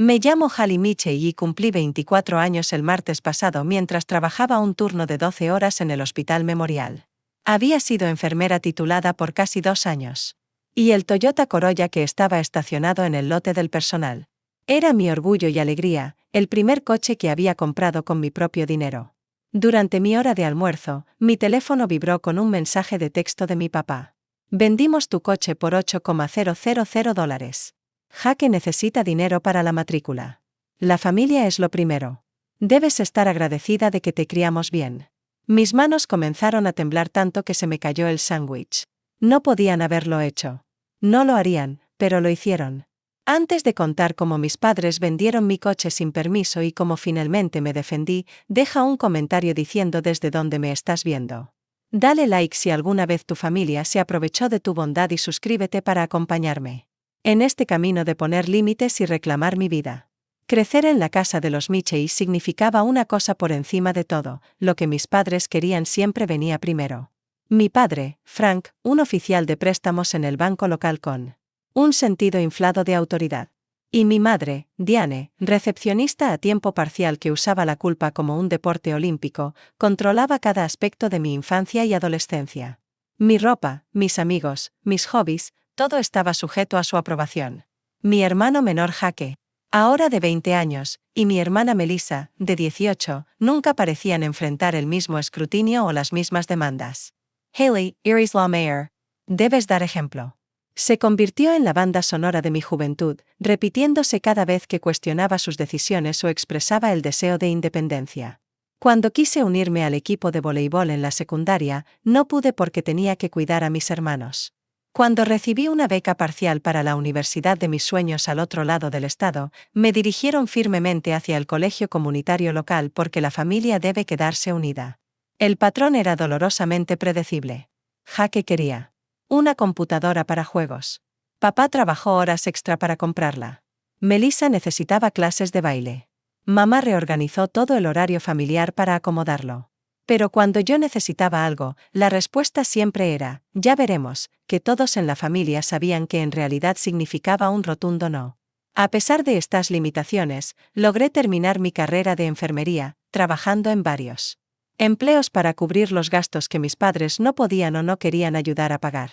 Me llamo Hallie Mitchell y cumplí 24 años el martes pasado mientras trabajaba un turno de 12 horas en el Hospital Memorial. Había sido enfermera titulada por casi 2 años. Y el Toyota Corolla que estaba estacionado en el lote del personal. Era mi orgullo y alegría, el primer coche que había comprado con mi propio dinero. Durante mi hora de almuerzo, mi teléfono vibró con un mensaje de texto de mi papá. Vendimos tu coche por $8,000. Jake necesita dinero para la matrícula. La familia es lo primero. Debes estar agradecida de que te criamos bien. Mis manos comenzaron a temblar tanto que se me cayó el sándwich. No podían haberlo hecho. No lo harían, pero lo hicieron. Antes de contar cómo mis padres vendieron mi coche sin permiso y cómo finalmente me defendí, deja un comentario diciendo desde dónde me estás viendo. Dale like si alguna vez tu familia se aprovechó de tu bondad y suscríbete para acompañarme en este camino de poner límites y reclamar mi vida. Crecer en la casa de los Mitchell significaba una cosa por encima de todo, lo que mis padres querían siempre venía primero. Mi padre, Frank, un oficial de préstamos en el banco local con un sentido inflado de autoridad. Y mi madre, Diane, recepcionista a tiempo parcial que usaba la culpa como un deporte olímpico, controlaba cada aspecto de mi infancia y adolescencia. Mi ropa, mis amigos, mis hobbies, todo estaba sujeto a su aprobación. Mi hermano menor Jake, ahora de 20 años, y mi hermana Melissa, de 18, nunca parecían enfrentar el mismo escrutinio o las mismas demandas. Haley, Iris Lawmayer, debes dar ejemplo. Se convirtió en la banda sonora de mi juventud, repitiéndose cada vez que cuestionaba sus decisiones o expresaba el deseo de independencia. Cuando quise unirme al equipo de voleibol en la secundaria, no pude porque tenía que cuidar a mis hermanos. Cuando recibí una beca parcial para la universidad de mis sueños al otro lado del estado, me dirigieron firmemente hacia el colegio comunitario local porque la familia debe quedarse unida. El patrón era dolorosamente predecible. Jake quería una computadora para juegos. Papá trabajó horas extra para comprarla. Melissa necesitaba clases de baile. Mamá reorganizó todo el horario familiar para acomodarlo. Pero cuando yo necesitaba algo, la respuesta siempre era, ya veremos, que todos en la familia sabían que en realidad significaba un rotundo no. A pesar de estas limitaciones, logré terminar mi carrera de enfermería, trabajando en varios empleos para cubrir los gastos que mis padres no podían o no querían ayudar a pagar.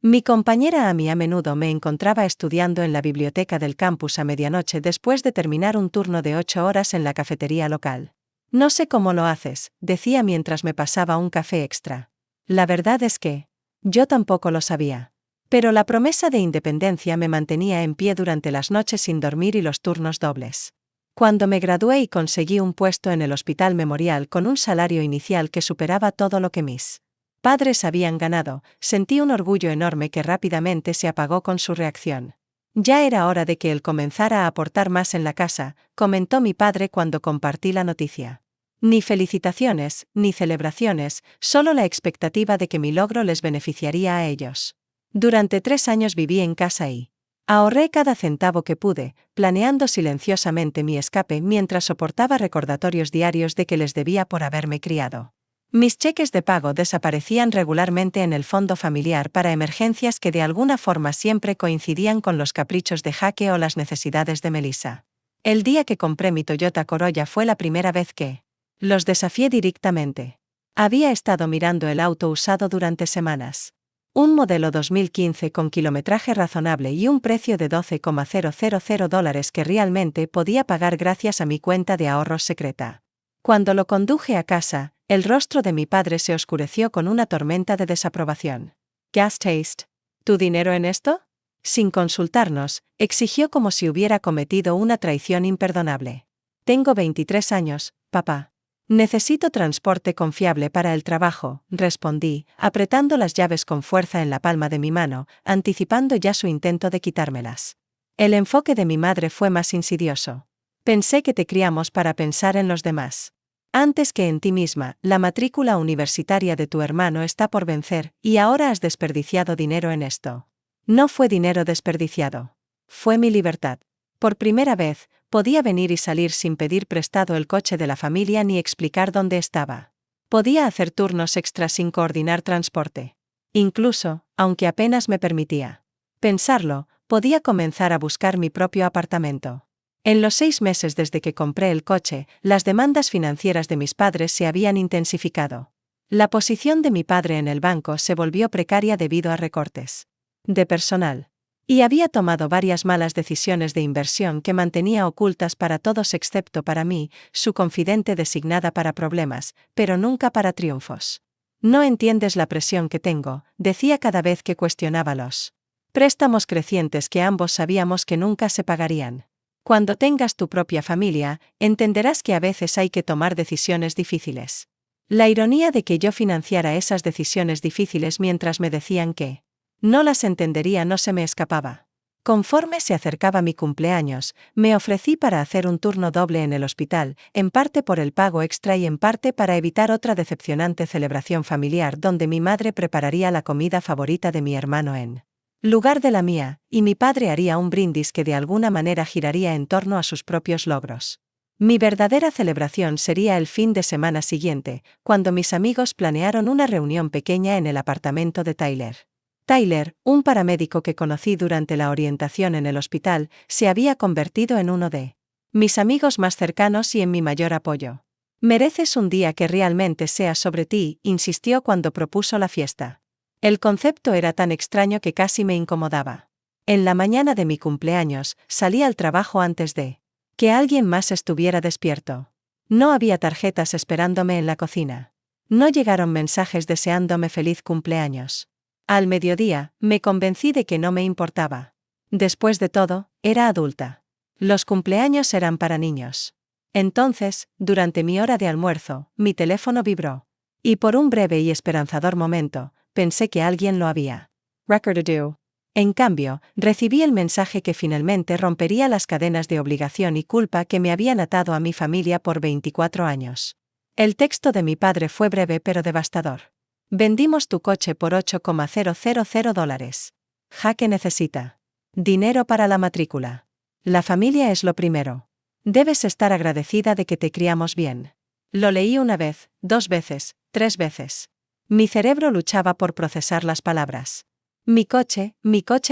Mi compañera Amy a menudo me encontraba estudiando en la biblioteca del campus a medianoche después de terminar un turno de 8 horas en la cafetería local. No sé cómo lo haces, decía mientras me pasaba un café extra. La verdad es que yo tampoco lo sabía. Pero la promesa de independencia me mantenía en pie durante las noches sin dormir y los turnos dobles. Cuando me gradué y conseguí un puesto en el Hospital Memorial con un salario inicial que superaba todo lo que mis padres habían ganado, sentí un orgullo enorme que rápidamente se apagó con su reacción. Ya era hora de que él comenzara a aportar más en la casa, comentó mi padre cuando compartí la noticia. Ni felicitaciones, ni celebraciones, solo la expectativa de que mi logro les beneficiaría a ellos. Durante 3 años viví en casa y ahorré cada centavo que pude, planeando silenciosamente mi escape mientras soportaba recordatorios diarios de que les debía por haberme criado. Mis cheques de pago desaparecían regularmente en el fondo familiar para emergencias que de alguna forma siempre coincidían con los caprichos de Jake o las necesidades de Melissa. El día que compré mi Toyota Corolla fue la primera vez que los desafié directamente. Había estado mirando el auto usado durante semanas. Un modelo 2015 con kilometraje razonable y un precio de $12,000 que realmente podía pagar gracias a mi cuenta de ahorros secreta. Cuando lo conduje a casa, el rostro de mi padre se oscureció con una tormenta de desaprobación. «Gas taste. ¿Tu dinero en esto?». Sin consultarnos, exigió como si hubiera cometido una traición imperdonable. «Tengo 23 años, papá. Necesito transporte confiable para el trabajo», respondí, apretando las llaves con fuerza en la palma de mi mano, anticipando ya su intento de quitármelas. El enfoque de mi madre fue más insidioso. «Pensé que te criamos para pensar en los demás. Antes que en ti misma, la matrícula universitaria de tu hermano está por vencer, y ahora has desperdiciado dinero en esto». No fue dinero desperdiciado. Fue mi libertad. Por primera vez, podía venir y salir sin pedir prestado el coche de la familia ni explicar dónde estaba. Podía hacer turnos extras sin coordinar transporte. Incluso, aunque apenas me permitía pensarlo, podía comenzar a buscar mi propio apartamento. En los 6 meses desde que compré el coche, las demandas financieras de mis padres se habían intensificado. La posición de mi padre en el banco se volvió precaria debido a recortes de personal. Y había tomado varias malas decisiones de inversión que mantenía ocultas para todos excepto para mí, su confidente designada para problemas, pero nunca para triunfos. No entiendes la presión que tengo, decía cada vez que cuestionaba los préstamos crecientes que ambos sabíamos que nunca se pagarían. Cuando tengas tu propia familia, entenderás que a veces hay que tomar decisiones difíciles. La ironía de que yo financiara esas decisiones difíciles mientras me decían que no las entendería no se me escapaba. Conforme se acercaba mi cumpleaños, me ofrecí para hacer un turno doble en el hospital, en parte por el pago extra y en parte para evitar otra decepcionante celebración familiar donde mi madre prepararía la comida favorita de mi hermano en lugar de la mía, y mi padre haría un brindis que de alguna manera giraría en torno a sus propios logros. Mi verdadera celebración sería el fin de semana siguiente, cuando mis amigos planearon una reunión pequeña en el apartamento de Tyler. Tyler, un paramédico que conocí durante la orientación en el hospital, se había convertido en uno de mis amigos más cercanos y en mi mayor apoyo. Mereces un día que realmente sea sobre ti, insistió cuando propuso la fiesta. El concepto era tan extraño que casi me incomodaba. En la mañana de mi cumpleaños, salí al trabajo antes de que alguien más estuviera despierto. No había tarjetas esperándome en la cocina. No llegaron mensajes deseándome feliz cumpleaños. Al mediodía, me convencí de que no me importaba. Después de todo, era adulta. Los cumpleaños eran para niños. Entonces, durante mi hora de almuerzo, mi teléfono vibró. Y por un breve y esperanzador momento, pensé que alguien lo había recordado. En cambio, recibí el mensaje que finalmente rompería las cadenas de obligación y culpa que me habían atado a mi familia por 24 años. El texto de mi padre fue breve pero devastador. Vendimos tu coche por $8,000. Jaque necesita dinero para la matrícula. La familia es lo primero. Debes estar agradecida de que te criamos bien. Lo leí una vez, 2 veces, 3 veces. Mi cerebro luchaba por procesar las palabras. Mi coche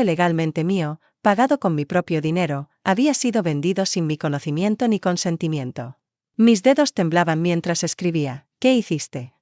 legalmente mío, pagado con mi propio dinero, había sido vendido sin mi conocimiento ni consentimiento. Mis dedos temblaban mientras escribía. ¿Qué hiciste?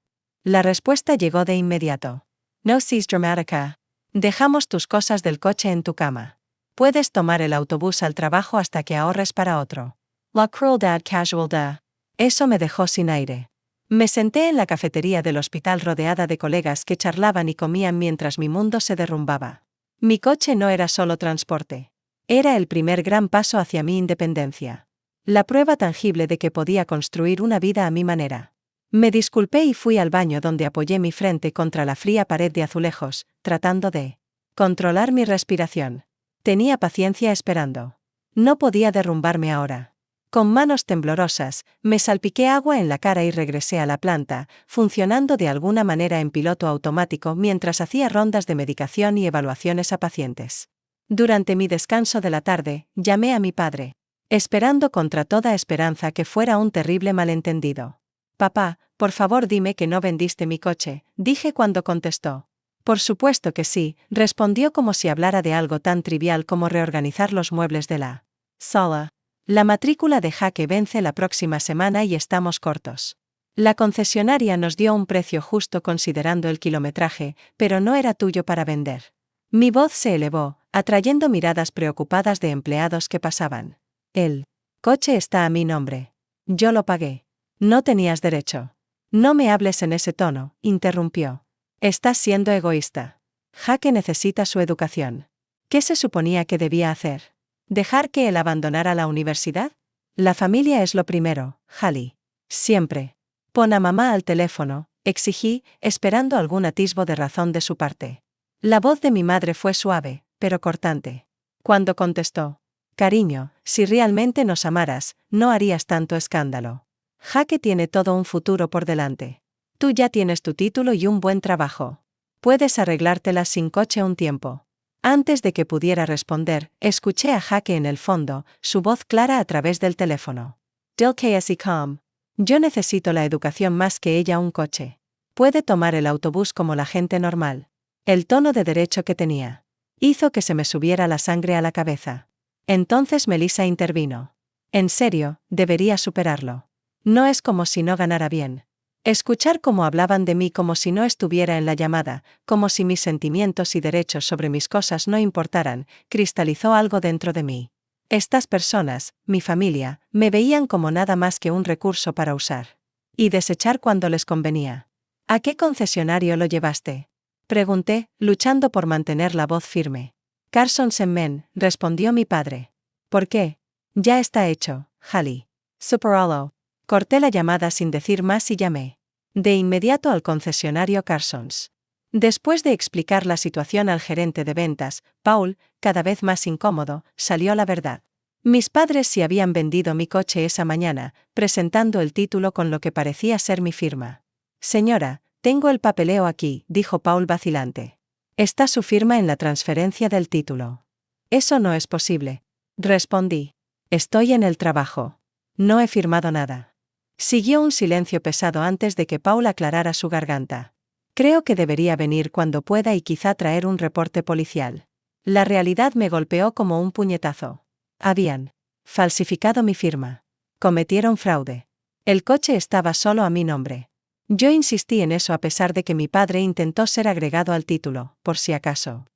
La respuesta llegó de inmediato. No seas dramática. Dejamos tus cosas del coche en tu cama. Puedes tomar el autobús al trabajo hasta que ahorres para otro. La crueldad casual da. Eso me dejó sin aire. Me senté en la cafetería del hospital rodeada de colegas que charlaban y comían mientras mi mundo se derrumbaba. Mi coche no era solo transporte. Era el primer gran paso hacia mi independencia. La prueba tangible de que podía construir una vida a mi manera. Me disculpé y fui al baño donde apoyé mi frente contra la fría pared de azulejos, tratando de controlar mi respiración. Tenía paciencia esperando. No podía derrumbarme ahora. Con manos temblorosas, me salpiqué agua en la cara y regresé a la planta, funcionando de alguna manera en piloto automático mientras hacía rondas de medicación y evaluaciones a pacientes. Durante mi descanso de la tarde, llamé a mi padre, esperando contra toda esperanza que fuera un terrible malentendido. Papá, por favor dime que no vendiste mi coche, dije cuando contestó. Por supuesto que sí, respondió como si hablara de algo tan trivial como reorganizar los muebles de la sala. La matrícula de Jaque vence la próxima semana y estamos cortos. La concesionaria nos dio un precio justo considerando el kilometraje, pero no era tuyo para vender. Mi voz se elevó, atrayendo miradas preocupadas de empleados que pasaban. El coche está a mi nombre. Yo lo pagué. No tenías derecho. No me hables en ese tono, interrumpió. Estás siendo egoísta. Jaque necesita su educación. ¿Qué se suponía que debía hacer? ¿Dejar que él abandonara la universidad? La familia es lo primero, Hallie. Siempre. Pon a mamá al teléfono, exigí, esperando algún atisbo de razón de su parte. La voz de mi madre fue suave, pero cortante. Cuando contestó, cariño, si realmente nos amaras, no harías tanto escándalo. Jaque tiene todo un futuro por delante. Tú ya tienes tu título y un buen trabajo. Puedes arreglártelas sin coche un tiempo. Antes de que pudiera responder, escuché a Jaque en el fondo, su voz clara a través del teléfono. Del KSECOM. Yo necesito la educación más que ella un coche. Puede tomar el autobús como la gente normal. El tono de derecho que tenía hizo que se me subiera la sangre a la cabeza. Entonces Melissa intervino. En serio, debería superarlo. No es como si no ganara bien. Escuchar cómo hablaban de mí como si no estuviera en la llamada, como si mis sentimientos y derechos sobre mis cosas no importaran, cristalizó algo dentro de mí. Estas personas, mi familia, me veían como nada más que un recurso para usar y desechar cuando les convenía. ¿A qué concesionario lo llevaste?, pregunté, luchando por mantener la voz firme. Carson Semen, respondió mi padre. ¿Por qué? Ya está hecho, Hallie. Superalo. Corté la llamada sin decir más y llamé de inmediato al concesionario Carsons. Después de explicar la situación al gerente de ventas, Paul, cada vez más incómodo, salió la verdad. Mis padres sí habían vendido mi coche esa mañana, presentando el título con lo que parecía ser mi firma. Señora, tengo el papeleo aquí, dijo Paul vacilante. Está su firma en la transferencia del título. Eso no es posible. Respondí. Estoy en el trabajo. No he firmado nada. Siguió un silencio pesado antes de que Paul aclarara su garganta. Creo que debería venir cuando pueda y quizá traer un reporte policial. La realidad me golpeó como un puñetazo. Habían falsificado mi firma. Cometieron fraude. El coche estaba solo a mi nombre. Yo insistí en eso a pesar de que mi padre intentó ser agregado al título, por si acaso.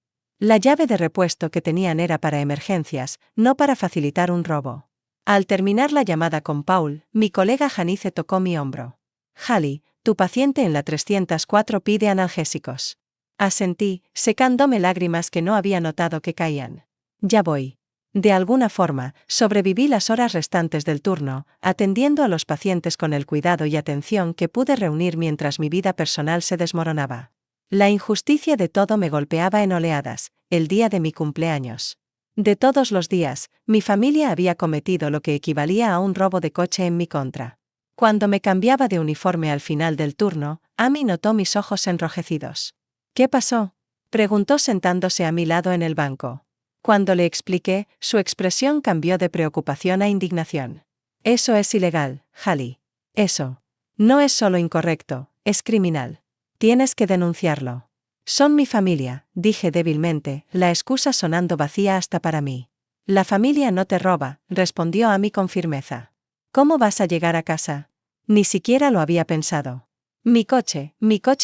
La llave de repuesto que tenían era para emergencias, no para facilitar un robo. Al terminar la llamada con Paul, mi colega Janice tocó mi hombro. Hallie, tu paciente en la 304 pide analgésicos. Asentí, secándome lágrimas que no había notado que caían. Ya voy. De alguna forma, sobreviví las horas restantes del turno, atendiendo a los pacientes con el cuidado y atención que pude reunir mientras mi vida personal se desmoronaba. La injusticia de todo me golpeaba en oleadas, el día de mi cumpleaños. De todos los días, mi familia había cometido lo que equivalía a un robo de coche en mi contra. Cuando me cambiaba de uniforme al final del turno, Amy notó mis ojos enrojecidos. ¿Qué pasó?, preguntó sentándose a mi lado en el banco. Cuando le expliqué, su expresión cambió de preocupación a indignación. Eso es ilegal, Hallie. Eso no es solo incorrecto, es criminal. Tienes que denunciarlo. Son mi familia, dije débilmente, la excusa sonando vacía hasta para mí. La familia no te roba, respondió Amy con firmeza. ¿Cómo vas a llegar a casa? Ni siquiera lo había pensado. Mi coche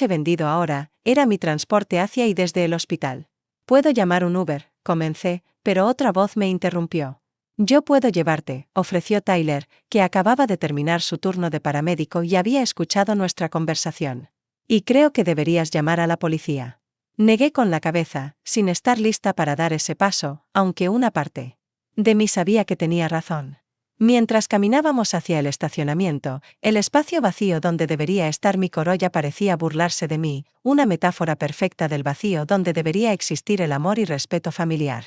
vendido ahora, era mi transporte hacia y desde el hospital. Puedo llamar un Uber, comencé, pero otra voz me interrumpió. Yo puedo llevarte, ofreció Tyler, que acababa de terminar su turno de paramédico y había escuchado nuestra conversación. Y creo que deberías llamar a la policía. Negué con la cabeza, sin estar lista para dar ese paso, aunque una parte de mí sabía que tenía razón. Mientras caminábamos hacia el estacionamiento, el espacio vacío donde debería estar mi Corolla parecía burlarse de mí, una metáfora perfecta del vacío donde debería existir el amor y respeto familiar.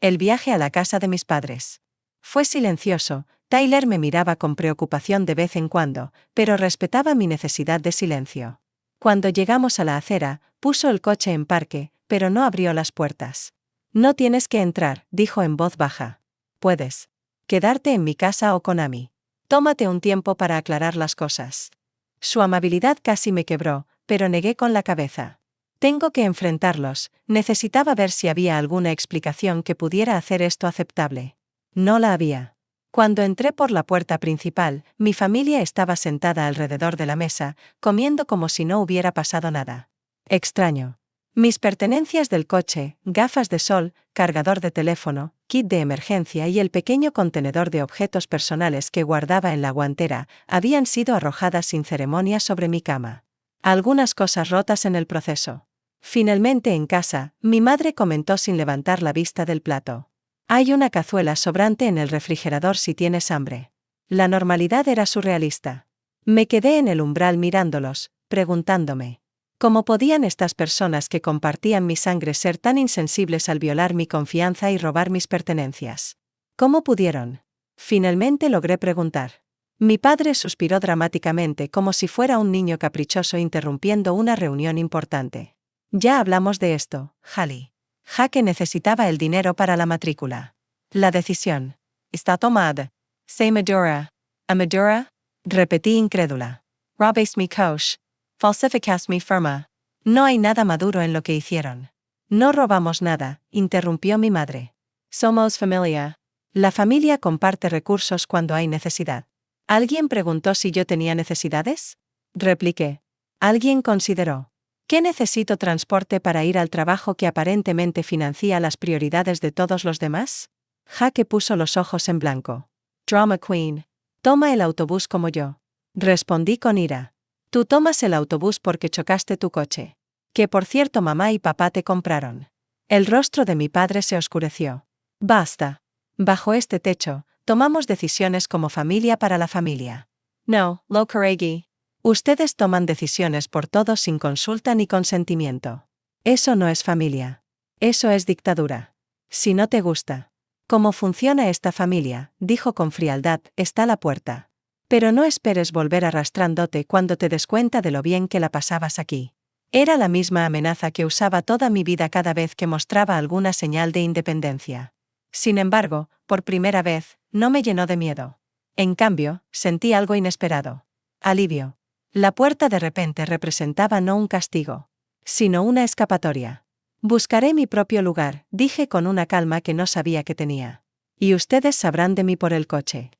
El viaje a la casa de mis padres fue silencioso. Tyler me miraba con preocupación de vez en cuando, pero respetaba mi necesidad de silencio. Cuando llegamos a la acera, puso el coche en parque, pero no abrió las puertas. No tienes que entrar, dijo en voz baja. Puedes quedarte en mi casa o con Amy. Tómate un tiempo para aclarar las cosas. Su amabilidad casi me quebró, pero negué con la cabeza. Tengo que enfrentarlos, necesitaba ver si había alguna explicación que pudiera hacer esto aceptable. No la había. Cuando entré por la puerta principal, mi familia estaba sentada alrededor de la mesa, comiendo como si no hubiera pasado nada. Extraño. Mis pertenencias del coche, gafas de sol, cargador de teléfono, kit de emergencia y el pequeño contenedor de objetos personales que guardaba en la guantera, habían sido arrojadas sin ceremonia sobre mi cama. Algunas cosas rotas en el proceso. Finalmente en casa, mi madre comentó sin levantar la vista del plato. Hay una cazuela sobrante en el refrigerador si tienes hambre. La normalidad era surrealista. Me quedé en el umbral mirándolos, preguntándome. ¿Cómo podían estas personas que compartían mi sangre ser tan insensibles al violar mi confianza y robar mis pertenencias? ¿Cómo pudieron? Finalmente logré preguntar. Mi padre suspiró dramáticamente como si fuera un niño caprichoso interrumpiendo una reunión importante. Ya hablamos de esto, Hallie. Jaque necesitaba el dinero para la matrícula. La decisión está tomada. Se madura. ¿A madura? Repetí incrédula. Robéis mi coche. Falsificas mi firma. No hay nada maduro en lo que hicieron. No robamos nada, interrumpió mi madre. Somos familia. La familia comparte recursos cuando hay necesidad. ¿Alguien preguntó si yo tenía necesidades? Repliqué. Alguien consideró. ¿Qué necesito transporte para ir al trabajo que aparentemente financia las prioridades de todos los demás? Jaque puso los ojos en blanco. Drama Queen. Toma el autobús como yo. Respondí con ira. Tú tomas el autobús porque chocaste tu coche. Que por cierto mamá y papá te compraron. El rostro de mi padre se oscureció. Basta. Bajo este techo, tomamos decisiones como familia para la familia. No, Locaregi. Ustedes toman decisiones por todos sin consulta ni consentimiento. Eso no es familia. Eso es dictadura. Si no te gusta cómo funciona esta familia, dijo con frialdad, está la puerta. Pero no esperes volver arrastrándote cuando te des cuenta de lo bien que la pasabas aquí. Era la misma amenaza que usaba toda mi vida cada vez que mostraba alguna señal de independencia. Sin embargo, por primera vez, no me llenó de miedo. En cambio, sentí algo inesperado. Alivio. La puerta de repente representaba no un castigo, sino una escapatoria. Buscaré mi propio lugar, dije con una calma que no sabía que tenía. Y ustedes sabrán de mí por el coche.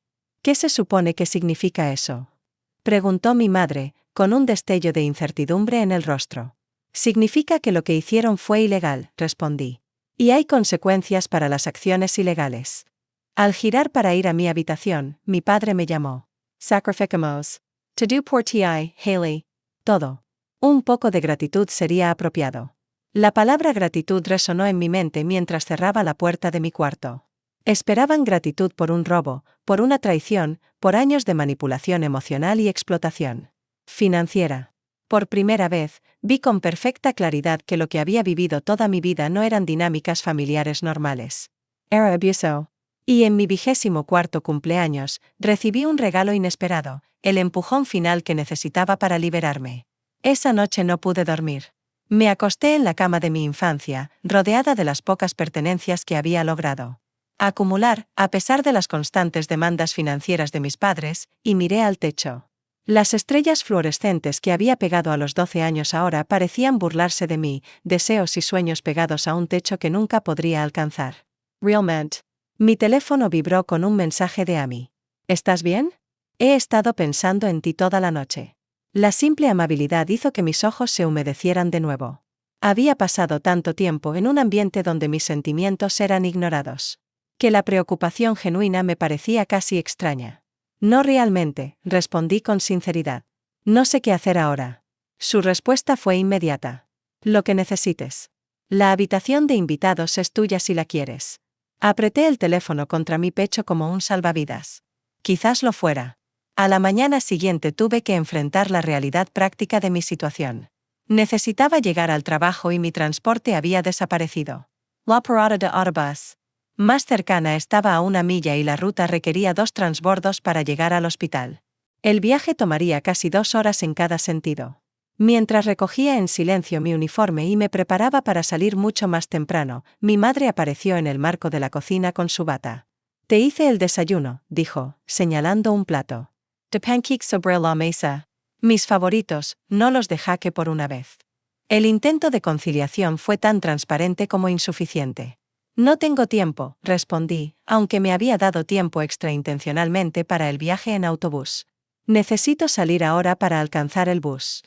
¿Qué se supone que significa eso? Preguntó mi madre, con un destello de incertidumbre en el rostro. Significa que lo que hicieron fue ilegal, respondí. Y hay consecuencias para las acciones ilegales. Al girar para ir a mi habitación, mi padre me llamó. Sacrificamos. To do por ti, Haley. Todo. Un poco de gratitud sería apropiado. La palabra gratitud resonó en mi mente mientras cerraba la puerta de mi cuarto. Esperaban gratitud por un robo, por una traición, por años de manipulación emocional y explotación financiera. Por primera vez, vi con perfecta claridad que lo que había vivido toda mi vida no eran dinámicas familiares normales. Era abuso. Y en mi 24º cumpleaños, recibí un regalo inesperado, el empujón final que necesitaba para liberarme. Esa noche no pude dormir. Me acosté en la cama de mi infancia, rodeada de las pocas pertenencias que había logrado acumular, a pesar de las constantes demandas financieras de mis padres, y miré al techo. Las estrellas fluorescentes que había pegado a los 12 años ahora parecían burlarse de mí, deseos y sueños pegados a un techo que nunca podría alcanzar. Realmente. Mi teléfono vibró con un mensaje de Amy. ¿Estás bien? He estado pensando en ti toda la noche. La simple amabilidad hizo que mis ojos se humedecieran de nuevo. Había pasado tanto tiempo en un ambiente donde mis sentimientos eran ignorados, que la preocupación genuina me parecía casi extraña. No realmente, respondí con sinceridad. No sé qué hacer ahora. Su respuesta fue inmediata. Lo que necesites. La habitación de invitados es tuya si la quieres. Apreté el teléfono contra mi pecho como un salvavidas. Quizás lo fuera. A la mañana siguiente tuve que enfrentar la realidad práctica de mi situación. Necesitaba llegar al trabajo y mi transporte había desaparecido. La parada de autobús más cercana estaba a 1 milla y la ruta requería 2 transbordos para llegar al hospital. El viaje tomaría casi 2 horas en cada sentido. Mientras recogía en silencio mi uniforme y me preparaba para salir mucho más temprano, mi madre apareció en el marco de la cocina con su bata. Te hice el desayuno, dijo, señalando un plato. De pancakes sobre la mesa. Mis favoritos, no los de Jaque por una vez. El intento de conciliación fue tan transparente como insuficiente. No tengo tiempo, respondí, aunque me había dado tiempo extra intencionalmente para el viaje en autobús. Necesito salir ahora para alcanzar el bus.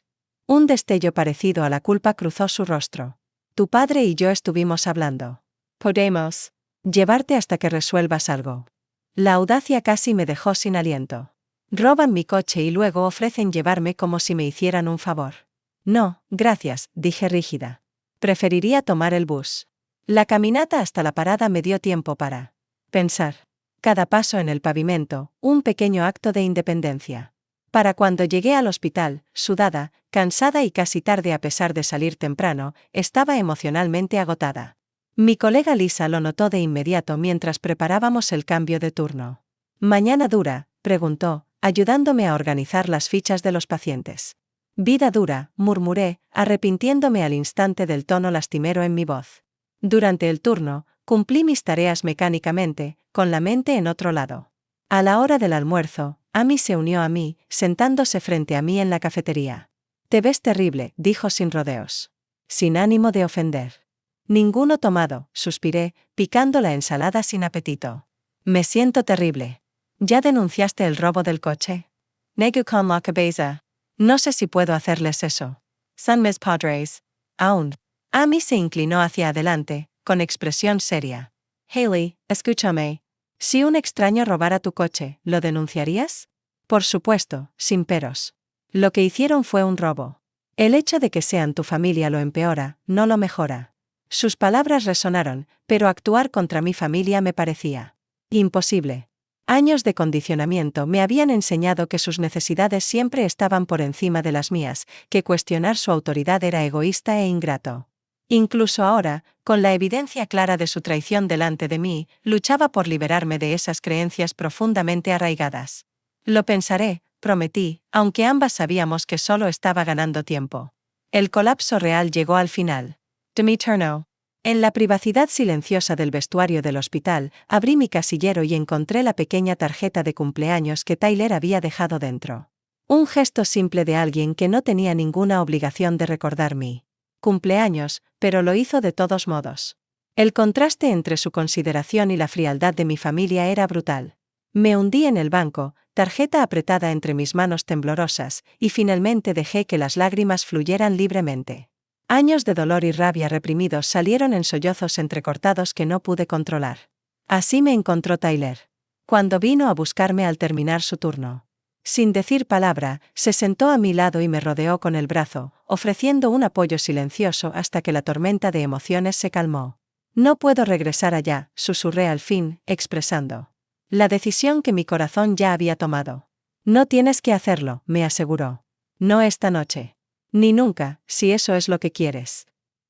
Un destello parecido a la culpa cruzó su rostro. Tu padre y yo estuvimos hablando. Podemos llevarte hasta que resuelvas algo. La audacia casi me dejó sin aliento. Roban mi coche y luego ofrecen llevarme como si me hicieran un favor. No, gracias, dije rígida. Preferiría tomar el bus. La caminata hasta la parada me dio tiempo para pensar. Cada paso en el pavimento, un pequeño acto de independencia. Para cuando llegué al hospital, sudada, cansada y casi tarde a pesar de salir temprano, estaba emocionalmente agotada. Mi colega Lisa lo notó de inmediato mientras preparábamos el cambio de turno. ¿Mañana dura?, preguntó, ayudándome a organizar las fichas de los pacientes. Vida dura, murmuré, arrepintiéndome al instante del tono lastimero en mi voz. Durante el turno, cumplí mis tareas mecánicamente, con la mente en otro lado. A la hora del almuerzo, Amy se unió a mí, sentándose frente a mí en la cafetería. Te ves terrible, dijo sin rodeos. Sin ánimo de ofender. Ninguno tomado, suspiré, picando la ensalada sin apetito. Me siento terrible. ¿Ya denunciaste el robo del coche? Nego con la cabeza. No sé si puedo hacerles eso. Son mis padres. Aún. Amy se inclinó hacia adelante, con expresión seria. Hailey, escúchame. Si un extraño robara tu coche, ¿lo denunciarías? Por supuesto, sin peros. Lo que hicieron fue un robo. El hecho de que sean tu familia lo empeora, no lo mejora. Sus palabras resonaron, pero actuar contra mi familia me parecía imposible. Años de condicionamiento me habían enseñado que sus necesidades siempre estaban por encima de las mías, que cuestionar su autoridad era egoísta e ingrato. Incluso ahora, con la evidencia clara de su traición delante de mí, luchaba por liberarme de esas creencias profundamente arraigadas. Lo pensaré, prometí, aunque ambas sabíamos que solo estaba ganando tiempo. El colapso real llegó al final. Demi Turno. En la privacidad silenciosa del vestuario del hospital, abrí mi casillero y encontré la pequeña tarjeta de cumpleaños que Tyler había dejado dentro. Un gesto simple de alguien que no tenía ninguna obligación de recordar mi cumpleaños, pero lo hizo de todos modos. El contraste entre su consideración y la frialdad de mi familia era brutal. Me hundí en el banco, tarjeta apretada entre mis manos temblorosas, y finalmente dejé que las lágrimas fluyeran libremente. Años de dolor y rabia reprimidos salieron en sollozos entrecortados que no pude controlar. Así me encontró Tyler. Cuando vino a buscarme al terminar su turno. Sin decir palabra, se sentó a mi lado y me rodeó con el brazo, ofreciendo un apoyo silencioso hasta que la tormenta de emociones se calmó. No puedo regresar allá, susurré al fin, expresando la decisión que mi corazón ya había tomado. No tienes que hacerlo, me aseguró. No esta noche. Ni nunca, si eso es lo que quieres.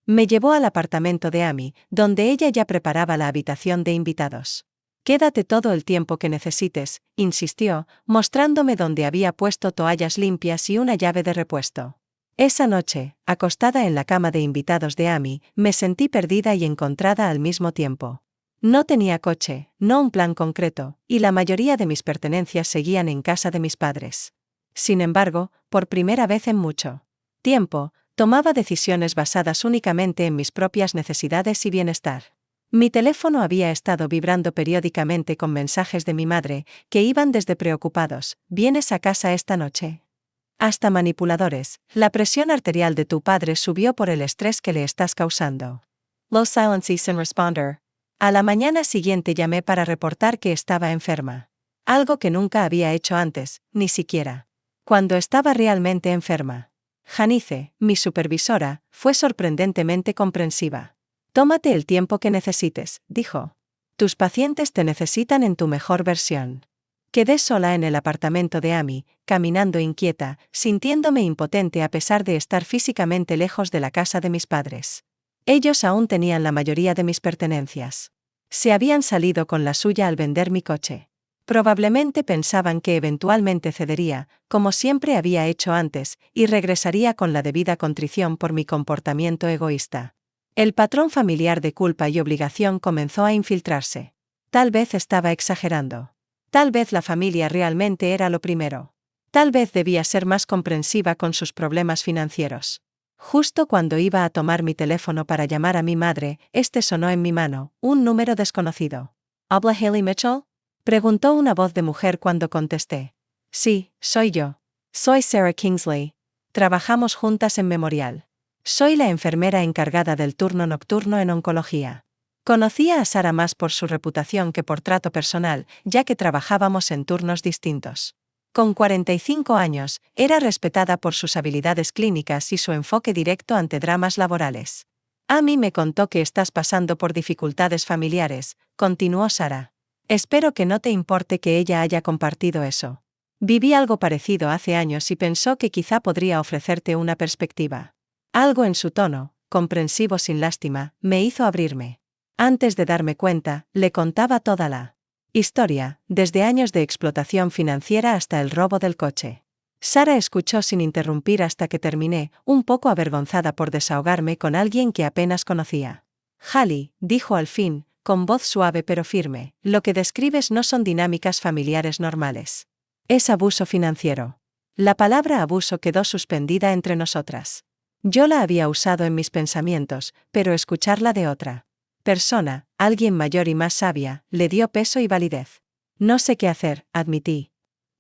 Me llevó al apartamento de Amy, donde ella ya preparaba la habitación de invitados. Quédate todo el tiempo que necesites, insistió, mostrándome donde había puesto toallas limpias y una llave de repuesto. Esa noche, acostada en la cama de invitados de Amy, me sentí perdida y encontrada al mismo tiempo. No tenía coche, no un plan concreto, y la mayoría de mis pertenencias seguían en casa de mis padres. Sin embargo, por primera vez en mucho tiempo, tomaba decisiones basadas únicamente en mis propias necesidades y bienestar. Mi teléfono había estado vibrando periódicamente con mensajes de mi madre, que iban desde preocupados, ¿vienes a casa esta noche?, hasta manipuladores, la presión arterial de tu padre subió por el estrés que le estás causando. Low silence sin responder. A la mañana siguiente llamé para reportar que estaba enferma. Algo que nunca había hecho antes, ni siquiera cuando estaba realmente enferma. Janice, mi supervisora, fue sorprendentemente comprensiva. Tómate el tiempo que necesites, dijo. Tus pacientes te necesitan en tu mejor versión. Quedé sola en el apartamento de Amy, caminando inquieta, sintiéndome impotente a pesar de estar físicamente lejos de la casa de mis padres. Ellos aún tenían la mayoría de mis pertenencias. Se habían salido con la suya al vender mi coche. Probablemente pensaban que eventualmente cedería, como siempre había hecho antes, y regresaría con la debida contrición por mi comportamiento egoísta. El patrón familiar de culpa y obligación comenzó a infiltrarse. Tal vez estaba exagerando. Tal vez la familia realmente era lo primero. Tal vez debía ser más comprensiva con sus problemas financieros. Justo cuando iba a tomar mi teléfono para llamar a mi madre, sonó en mi mano, un número desconocido. ¿Habla Hailey Mitchell?, preguntó una voz de mujer cuando contesté. Sí, soy yo. Soy Sarah Kingsley. Trabajamos juntas en Memorial. Soy la enfermera encargada del turno nocturno en oncología. Conocía a Sarah más por su reputación que por trato personal, ya que trabajábamos en turnos distintos. Con 45 años, era respetada por sus habilidades clínicas y su enfoque directo ante dramas laborales. Amy me contó que estás pasando por dificultades familiares, continuó Sarah. Espero que no te importe que ella haya compartido eso. Viví algo parecido hace años y pensó que quizá podría ofrecerte una perspectiva. Algo en su tono, comprensivo sin lástima, me hizo abrirme. Antes de darme cuenta, le contaba toda la historia, desde años de explotación financiera hasta el robo del coche. Sarah escuchó sin interrumpir hasta que terminé, un poco avergonzada por desahogarme con alguien que apenas conocía. Hallie, dijo al fin, con voz suave pero firme, lo que describes no son dinámicas familiares normales. Es abuso financiero. La palabra abuso quedó suspendida entre nosotras. Yo la había usado en mis pensamientos, pero escucharla de otra persona, alguien mayor y más sabia, le dio peso y validez. No sé qué hacer, admití.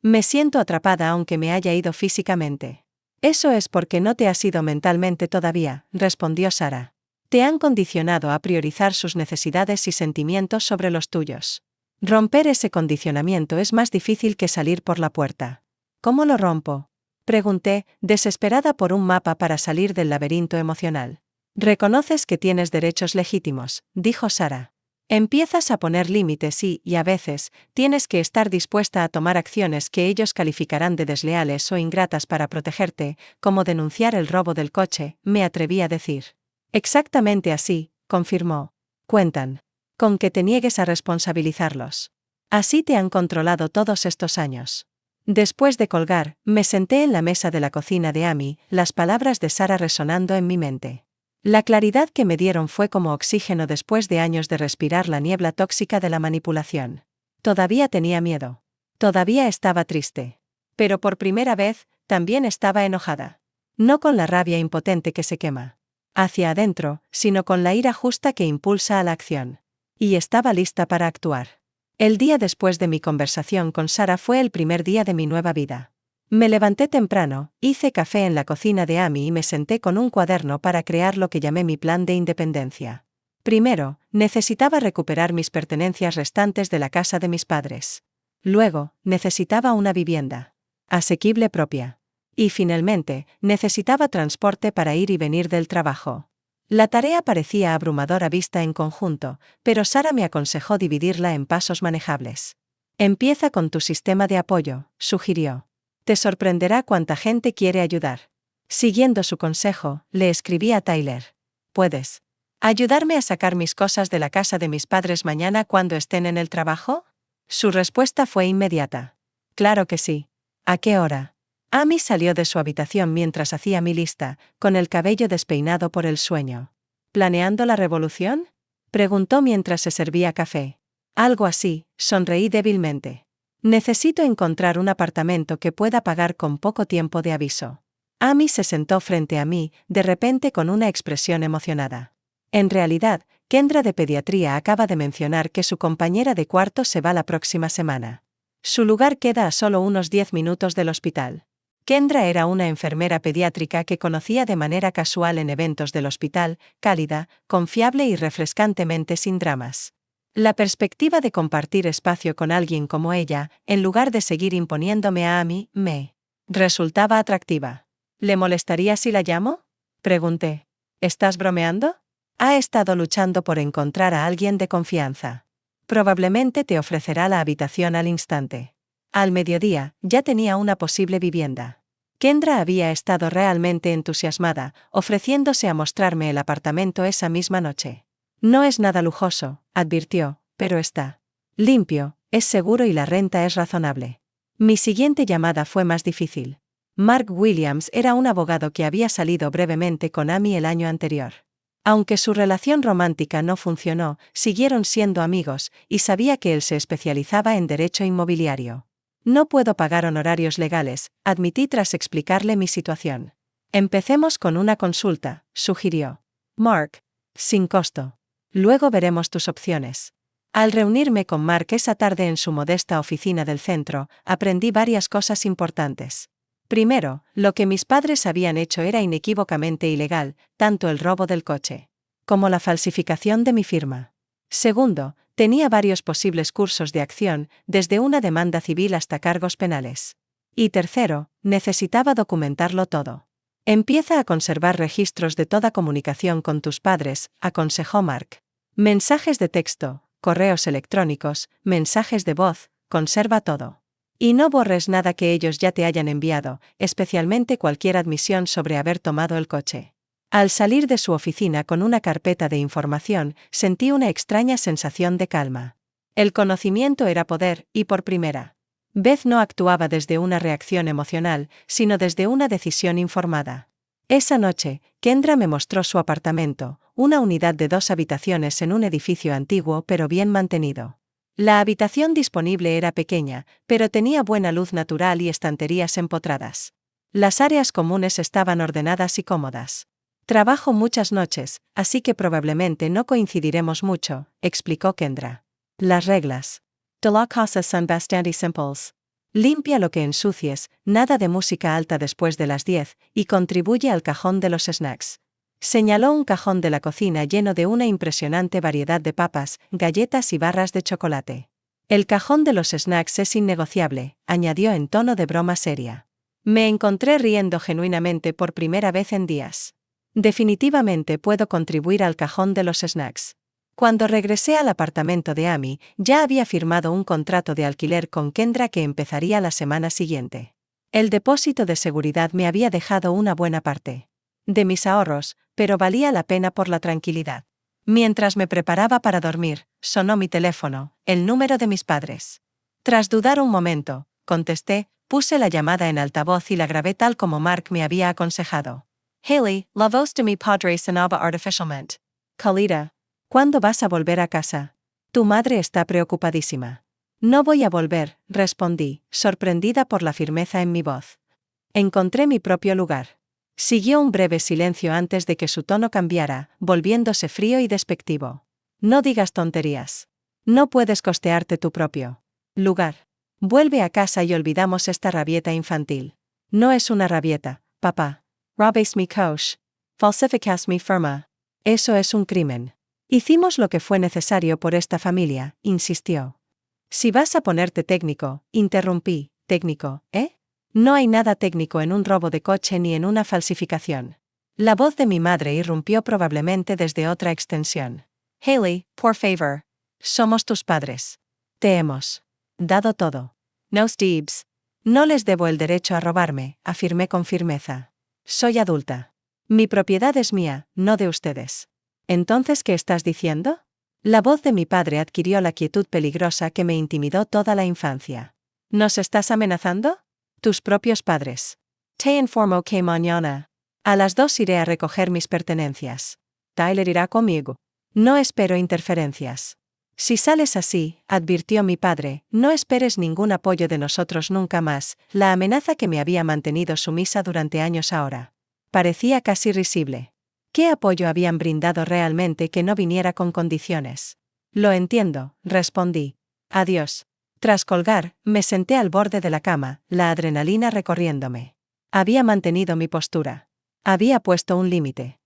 Me siento atrapada aunque me haya ido físicamente. Eso es porque no te has ido mentalmente todavía, respondió Sara. Te han condicionado a priorizar sus necesidades y sentimientos sobre los tuyos. Romper ese condicionamiento es más difícil que salir por la puerta. ¿Cómo lo rompo?, pregunté, desesperada por un mapa para salir del laberinto emocional. Reconoces que tienes derechos legítimos, dijo Sara. Empiezas a poner límites y a veces, tienes que estar dispuesta a tomar acciones que ellos calificarán de desleales o ingratas para protegerte, como denunciar el robo del coche, me atreví a decir. Exactamente así, confirmó. Cuentan. Con que te niegues a responsabilizarlos. Así te han controlado todos estos años. Después de colgar, me senté en la mesa de la cocina de Amy, las palabras de Sara resonando en mi mente. La claridad que me dieron fue como oxígeno después de años de respirar la niebla tóxica de la manipulación. Todavía tenía miedo. Todavía estaba triste. Pero por primera vez, también estaba enojada. No con la rabia impotente que se quema hacia adentro, sino con la ira justa que impulsa a la acción. Y estaba lista para actuar. El día después de mi conversación con Sara fue el primer día de mi nueva vida. Me levanté temprano, hice café en la cocina de Amy y me senté con un cuaderno para crear lo que llamé mi plan de independencia. Primero, necesitaba recuperar mis pertenencias restantes de la casa de mis padres. Luego, necesitaba una vivienda asequible propia. Y finalmente, necesitaba transporte para ir y venir del trabajo. La tarea parecía abrumadora vista en conjunto, pero Sara me aconsejó dividirla en pasos manejables. Empieza con tu sistema de apoyo, sugirió. Te sorprenderá cuánta gente quiere ayudar. Siguiendo su consejo, le escribí a Tyler. ¿Puedes ayudarme a sacar mis cosas de la casa de mis padres mañana cuando estén en el trabajo? Su respuesta fue inmediata. Claro que sí. ¿A qué hora? Amy salió de su habitación mientras hacía mi lista, con el cabello despeinado por el sueño. ¿Planeando la revolución?, preguntó mientras se servía café. Algo así, sonreí débilmente. Necesito encontrar un apartamento que pueda pagar con poco tiempo de aviso. Amy se sentó frente a mí, de repente con una expresión emocionada. En realidad, Kendra de pediatría acaba de mencionar que su compañera de cuarto se va la próxima semana. Su lugar queda a solo unos 10 minutos del hospital. Kendra era una enfermera pediátrica que conocía de manera casual en eventos del hospital, cálida, confiable y refrescantemente sin dramas. La perspectiva de compartir espacio con alguien como ella, en lugar de seguir imponiéndome a Amy, me resultaba atractiva. ¿Le molestaría si la llamo?, pregunté. ¿Estás bromeando? Ha estado luchando por encontrar a alguien de confianza. Probablemente te ofrecerá la habitación al instante. Al mediodía, ya tenía una posible vivienda. Kendra había estado realmente entusiasmada, ofreciéndose a mostrarme el apartamento esa misma noche. No es nada lujoso, advirtió, pero está limpio, es seguro y la renta es razonable. Mi siguiente llamada fue más difícil. Mark Williams era un abogado que había salido brevemente con Amy el año anterior. Aunque su relación romántica no funcionó, siguieron siendo amigos, y sabía que él se especializaba en derecho inmobiliario. No puedo pagar honorarios legales, admití tras explicarle mi situación. Empecemos con una consulta, sugirió. Mark. Sin costo. Luego veremos tus opciones. Al reunirme con Mark esa tarde en su modesta oficina del centro, aprendí varias cosas importantes. Primero, lo que mis padres habían hecho era inequívocamente ilegal, tanto el robo del coche como la falsificación de mi firma. Segundo, tenía varios posibles cursos de acción, desde una demanda civil hasta cargos penales. Y tercero, necesitaba documentarlo todo. Empieza a conservar registros de toda comunicación con tus padres, aconsejó Mark. Mensajes de texto, correos electrónicos, mensajes de voz, conserva todo. Y no borres nada que ellos ya te hayan enviado, especialmente cualquier admisión sobre haber tomado el coche. Al salir de su oficina con una carpeta de información, sentí una extraña sensación de calma. El conocimiento era poder, y por primera vez no actuaba desde una reacción emocional, sino desde una decisión informada. Esa noche, Kendra me mostró su apartamento, una unidad de 2 habitaciones en un edificio antiguo pero bien mantenido. La habitación disponible era pequeña, pero tenía buena luz natural y estanterías empotradas. Las áreas comunes estaban ordenadas y cómodas. Trabajo muchas noches, así que probablemente no coincidiremos mucho, explicó Kendra. Las reglas. De las cosas son bastante simples. Limpia lo que ensucies, nada de música alta después de las 10, y contribuye al cajón de los snacks. Señaló un cajón de la cocina lleno de una impresionante variedad de papas, galletas y barras de chocolate. El cajón de los snacks es innegociable, añadió en tono de broma seria. Me encontré riendo genuinamente por primera vez en días. Definitivamente puedo contribuir al cajón de los snacks. Cuando regresé al apartamento de Amy, ya había firmado un contrato de alquiler con Kendra que empezaría la semana siguiente. El depósito de seguridad me había dejado una buena parte de mis ahorros, pero valía la pena por la tranquilidad. Mientras me preparaba para dormir, sonó mi teléfono, el número de mis padres. Tras dudar un momento, contesté, puse la llamada en altavoz y la grabé tal como Mark me había aconsejado. Haley, la voz de mi padre sonaba artificialmente. Khalida, ¿cuándo vas a volver a casa? Tu madre está preocupadísima. No voy a volver, respondí, sorprendida por la firmeza en mi voz. Encontré mi propio lugar. Siguió un breve silencio antes de que su tono cambiara, volviéndose frío y despectivo. No digas tonterías. No puedes costearte tu propio lugar. Vuelve a casa y olvidamos esta rabieta infantil. No es una rabieta, papá. Robes mi coche. Falsificas mi firma. Eso es un crimen. Hicimos lo que fue necesario por esta familia, insistió. Si vas a ponerte técnico, interrumpí, técnico, ¿eh? No hay nada técnico en un robo de coche ni en una falsificación. La voz de mi madre irrumpió probablemente desde otra extensión. Haley, por favor. Somos tus padres. Te hemos dado todo. No, Steves. No les debo el derecho a robarme, afirmé con firmeza. Soy adulta. Mi propiedad es mía, no de ustedes. ¿Entonces qué estás diciendo? La voz de mi padre adquirió la quietud peligrosa que me intimidó toda la infancia. ¿Nos estás amenazando? Tus propios padres. Te informo que mañana a las 2 iré a recoger mis pertenencias. Tyler irá conmigo. No espero interferencias. Si sales así, advirtió mi padre, no esperes ningún apoyo de nosotros nunca más. La amenaza que me había mantenido sumisa durante años ahora parecía casi risible. ¿Qué apoyo habían brindado realmente que no viniera con condiciones? Lo entiendo, respondí. Adiós. Tras colgar, me senté al borde de la cama, la adrenalina recorriéndome. Había mantenido mi postura. Había puesto un límite.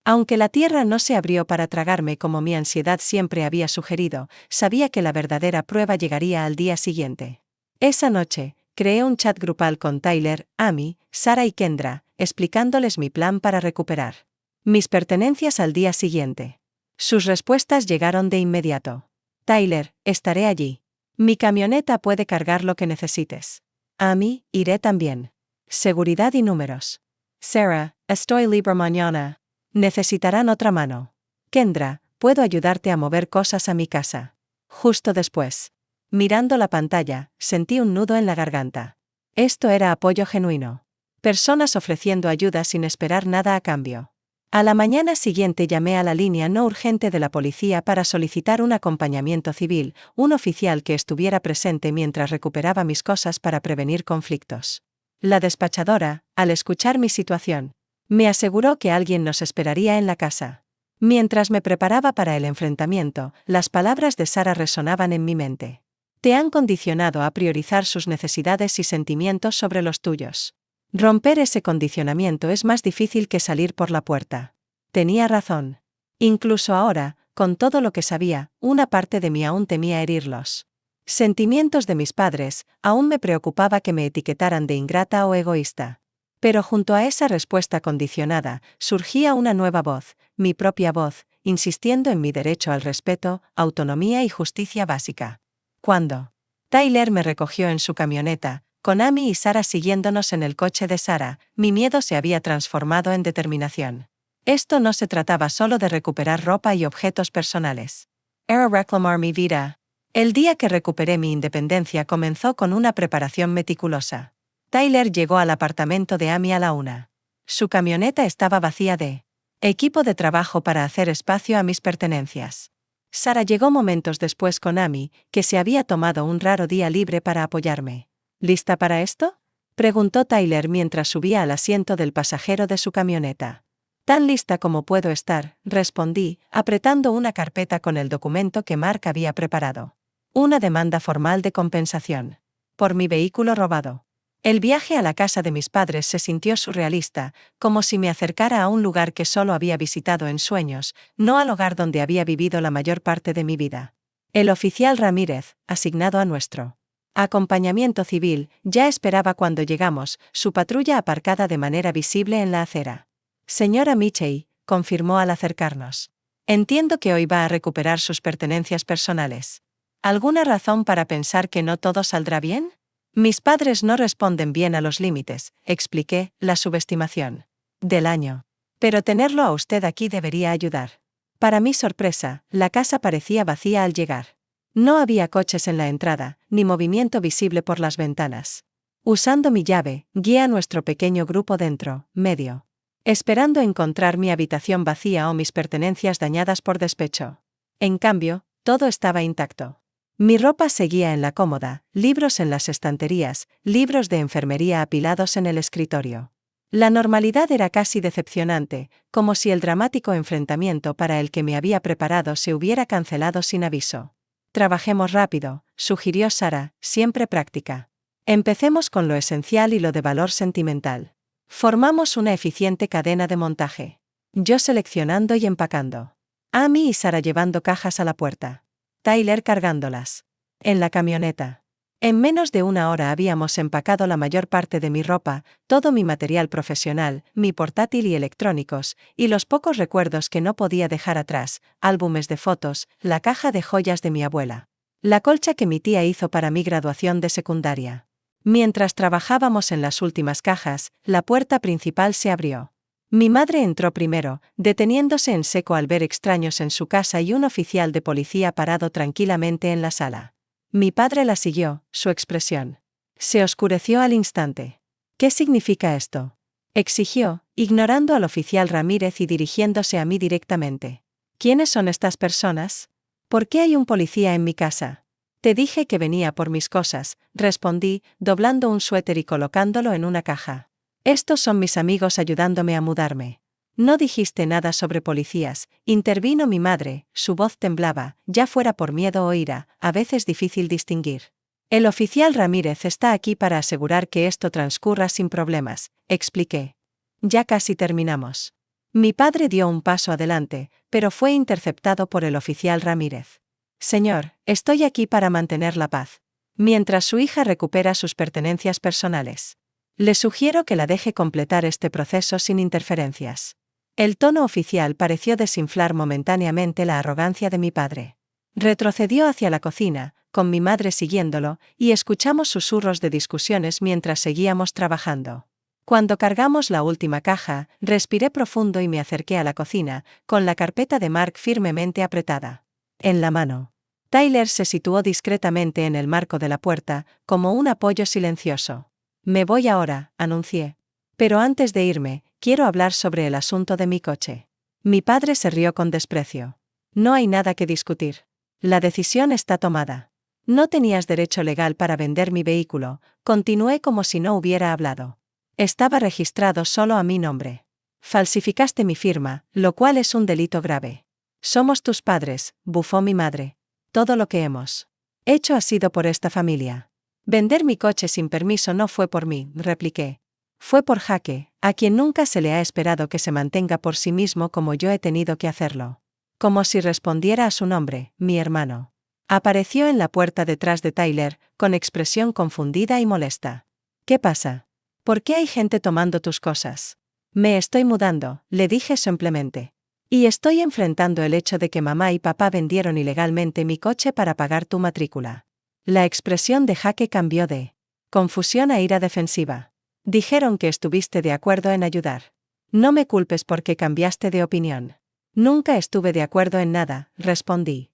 Aunque la tierra no se abrió para tragarme como mi ansiedad siempre había sugerido, sabía que la verdadera prueba llegaría al día siguiente. Esa noche, creé un chat grupal con Tyler, Amy, Sarah y Kendra, explicándoles mi plan para recuperar mis pertenencias al día siguiente. Sus respuestas llegaron de inmediato. Tyler, estaré allí. Mi camioneta puede cargar lo que necesites. Amy, iré también. Seguridad y números. Sarah, estoy libre mañana. Necesitarán otra mano. Kendra, puedo ayudarte a mover cosas a mi casa. Justo después. Mirando la pantalla, sentí un nudo en la garganta. Esto era apoyo genuino. Personas ofreciendo ayuda sin esperar nada a cambio. A la mañana siguiente llamé a la línea no urgente de la policía para solicitar un acompañamiento civil, un oficial que estuviera presente mientras recuperaba mis cosas para prevenir conflictos. La despachadora, al escuchar mi situación, me aseguró que alguien nos esperaría en la casa. Mientras me preparaba para el enfrentamiento, las palabras de Sarah resonaban en mi mente. Te han condicionado a priorizar sus necesidades y sentimientos sobre los tuyos. Romper ese condicionamiento es más difícil que salir por la puerta. Tenía razón. Incluso ahora, con todo lo que sabía, una parte de mí aún temía herirlos. Sentimientos de mis padres, aún me preocupaba que me etiquetaran de ingrata o egoísta. Pero junto a esa respuesta condicionada, surgía una nueva voz, mi propia voz, insistiendo en mi derecho al respeto, autonomía y justicia básica. Cuando Tyler me recogió en su camioneta, con Amy y Sarah siguiéndonos en el coche de Sarah, mi miedo se había transformado en determinación. Esto no se trataba solo de recuperar ropa y objetos personales. Era reclamar mi vida. El día que recuperé mi independencia comenzó con una preparación meticulosa. Tyler llegó al apartamento de Amy a la 1. Su camioneta estaba vacía de equipo de trabajo para hacer espacio a mis pertenencias. Sarah llegó momentos después con Amy, que se había tomado un raro día libre para apoyarme. ¿Lista para esto?, preguntó Tyler mientras subía al asiento del pasajero de su camioneta. Tan lista como puedo estar, respondí, apretando una carpeta con el documento que Mark había preparado. Una demanda formal de compensación. Por mi vehículo robado. El viaje a la casa de mis padres se sintió surrealista, como si me acercara a un lugar que solo había visitado en sueños, no al hogar donde había vivido la mayor parte de mi vida. El oficial Ramírez, asignado a nuestro acompañamiento civil, ya esperaba cuando llegamos, su patrulla aparcada de manera visible en la acera. Señora Michey, confirmó al acercarnos. Entiendo que hoy va a recuperar sus pertenencias personales. ¿Alguna razón para pensar que no todo saldrá bien? Mis padres no responden bien a los límites, expliqué, la subestimación del año. Pero tenerlo a usted aquí debería ayudar. Para mi sorpresa, la casa parecía vacía al llegar. No había coches en la entrada, ni movimiento visible por las ventanas. Usando mi llave, guié a nuestro pequeño grupo dentro, medio, esperando encontrar mi habitación vacía o mis pertenencias dañadas por despecho. En cambio, todo estaba intacto. Mi ropa seguía en la cómoda, libros en las estanterías, libros de enfermería apilados en el escritorio. La normalidad era casi decepcionante, como si el dramático enfrentamiento para el que me había preparado se hubiera cancelado sin aviso. Trabajemos rápido, sugirió Sara, siempre práctica. Empecemos con lo esencial y lo de valor sentimental. Formamos una eficiente cadena de montaje. Yo seleccionando y empacando. Amy y Sara llevando cajas a la puerta. Tyler cargándolas. En la camioneta. En menos de una hora habíamos empacado la mayor parte de mi ropa, todo mi material profesional, mi portátil y electrónicos, y los pocos recuerdos que no podía dejar atrás, álbumes de fotos, la caja de joyas de mi abuela. La colcha que mi tía hizo para mi graduación de secundaria. Mientras trabajábamos en las últimas cajas, la puerta principal se abrió. Mi madre entró primero, deteniéndose en seco al ver extraños en su casa y un oficial de policía parado tranquilamente en la sala. Mi padre la siguió, su expresión se oscureció al instante. ¿Qué significa esto?, exigió, ignorando al oficial Ramírez y dirigiéndose a mí directamente. ¿Quiénes son estas personas? ¿Por qué hay un policía en mi casa? Te dije que venía por mis cosas, respondí, doblando un suéter y colocándolo en una caja. Estos son mis amigos ayudándome a mudarme. No dijiste nada sobre policías, intervino mi madre, su voz temblaba, ya fuera por miedo o ira, a veces difícil distinguir. El oficial Ramírez está aquí para asegurar que esto transcurra sin problemas, expliqué. Ya casi terminamos. Mi padre dio un paso adelante, pero fue interceptado por el oficial Ramírez. Señor, estoy aquí para mantener la paz. Mientras su hija recupera sus pertenencias personales. Le sugiero que la deje completar este proceso sin interferencias. El tono oficial pareció desinflar momentáneamente la arrogancia de mi padre. Retrocedió hacia la cocina, con mi madre siguiéndolo, y escuchamos susurros de discusiones mientras seguíamos trabajando. Cuando cargamos la última caja, respiré profundo y me acerqué a la cocina, con la carpeta de Mark firmemente apretada en la mano. Tyler se situó discretamente en el marco de la puerta, como un apoyo silencioso. Me voy ahora, anuncié. Pero antes de irme, quiero hablar sobre el asunto de mi coche. Mi padre se rió con desprecio. No hay nada que discutir. La decisión está tomada. No tenías derecho legal para vender mi vehículo, continué como si no hubiera hablado. Estaba registrado solo a mi nombre. Falsificaste mi firma, lo cual es un delito grave. Somos tus padres, bufó mi madre. Todo lo que hemos hecho ha sido por esta familia. Vender mi coche sin permiso no fue por mí, repliqué. Fue por Jaque, a quien nunca se le ha esperado que se mantenga por sí mismo como yo he tenido que hacerlo. Como si respondiera a su nombre, mi hermano. Apareció en la puerta detrás de Tyler, con expresión confundida y molesta. ¿Qué pasa? ¿Por qué hay gente tomando tus cosas? Me estoy mudando, le dije simplemente. Y estoy enfrentando el hecho de que mamá y papá vendieron ilegalmente mi coche para pagar tu matrícula. La expresión de Jaque cambió de confusión a ira defensiva. Dijeron que estuviste de acuerdo en ayudar. No me culpes porque cambiaste de opinión. Nunca estuve de acuerdo en nada, respondí.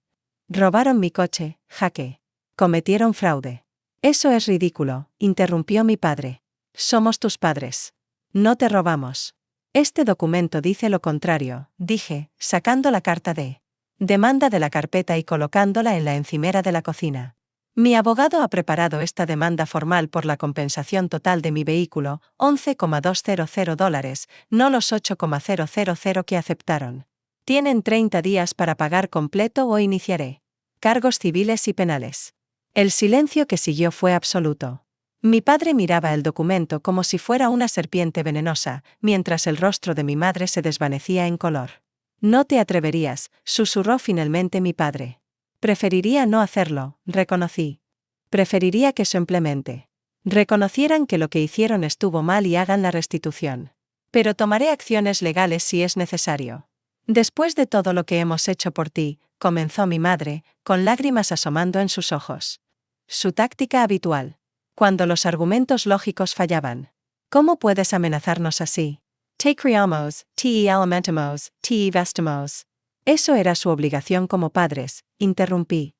Robaron mi coche, Jaque. Cometieron fraude. Eso es ridículo, interrumpió mi padre. Somos tus padres. No te robamos. Este documento dice lo contrario, dije, sacando la carta de demanda de la carpeta y colocándola en la encimera de la cocina. Mi abogado ha preparado esta demanda formal por la compensación total de mi vehículo, $11,200, no los $8,000 que aceptaron. Tienen 30 días para pagar completo o iniciaré cargos civiles y penales. El silencio que siguió fue absoluto. Mi padre miraba el documento como si fuera una serpiente venenosa, mientras el rostro de mi madre se desvanecía en color. No te atreverías, susurró finalmente mi padre. Preferiría no hacerlo, reconocí. Preferiría que simplemente reconocieran que lo que hicieron estuvo mal y hagan la restitución. Pero tomaré acciones legales si es necesario. Después de todo lo que hemos hecho por ti, comenzó mi madre, con lágrimas asomando en sus ojos. Su táctica habitual. Cuando los argumentos lógicos fallaban. ¿Cómo puedes amenazarnos así? Te criamos, te alimentamos, te vestimos. Eso era su obligación como padres, interrumpí.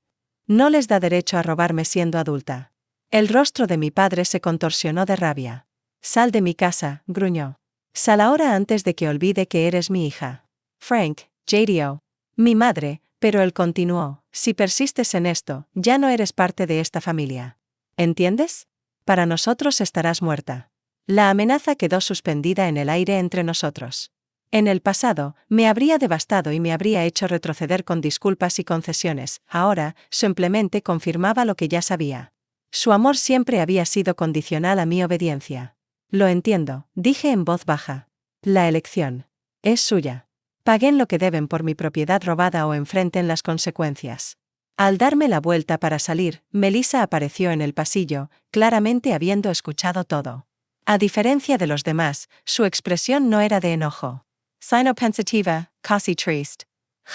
No les da derecho a robarme siendo adulta. El rostro de mi padre se contorsionó de rabia. Sal de mi casa, gruñó. Sal ahora antes de que olvide que eres mi hija. Frank, JDO. Mi madre, pero él continuó, si persistes en esto, ya no eres parte de esta familia. ¿Entiendes? Para nosotros estarás muerta. La amenaza quedó suspendida en el aire entre nosotros. En el pasado, me habría devastado y me habría hecho retroceder con disculpas y concesiones, ahora, simplemente confirmaba lo que ya sabía. Su amor siempre había sido condicional a mi obediencia. Lo entiendo, dije en voz baja. La elección es suya. Paguen lo que deben por mi propiedad robada o enfrenten las consecuencias. Al darme la vuelta para salir, Melissa apareció en el pasillo, claramente habiendo escuchado todo. A diferencia de los demás, su expresión no era de enojo. Sino pensativa, casi triste.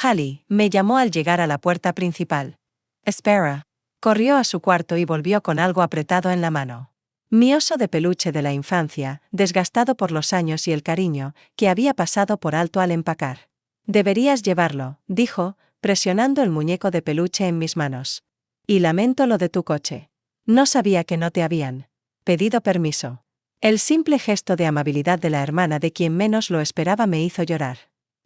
Hallie, me llamó al llegar a la puerta principal. Espera. Corrió a su cuarto y volvió con algo apretado en la mano. Mi oso de peluche de la infancia, desgastado por los años y el cariño, que había pasado por alto al empacar. Deberías llevarlo, dijo, presionando el muñeco de peluche en mis manos. Y lamento lo de tu coche. No sabía que no te habían pedido permiso. El simple gesto de amabilidad de la hermana de quien menos lo esperaba me hizo llorar.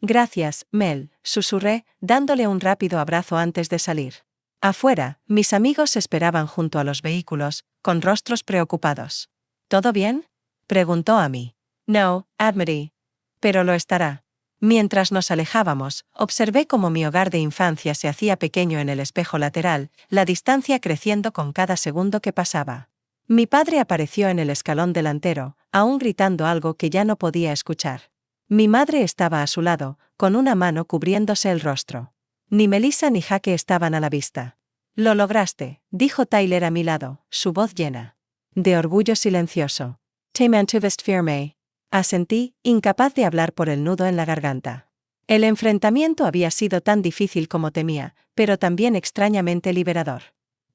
Gracias, Mel, susurré, dándole un rápido abrazo antes de salir. Afuera, mis amigos esperaban junto a los vehículos, con rostros preocupados. ¿Todo bien? Preguntó a mí. No, Admity. Pero lo estará. Mientras nos alejábamos, observé cómo mi hogar de infancia se hacía pequeño en el espejo lateral, la distancia creciendo con cada segundo que pasaba. Mi padre apareció en el escalón delantero, aún gritando algo que ya no podía escuchar. Mi madre estaba a su lado, con una mano cubriéndose el rostro. Ni Melissa ni Jaque estaban a la vista. Lo lograste, dijo Tyler a mi lado, su voz llena de orgullo silencioso. Te mantuviste firme. Asentí, incapaz de hablar por el nudo en la garganta. El enfrentamiento había sido tan difícil como temía, pero también extrañamente liberador.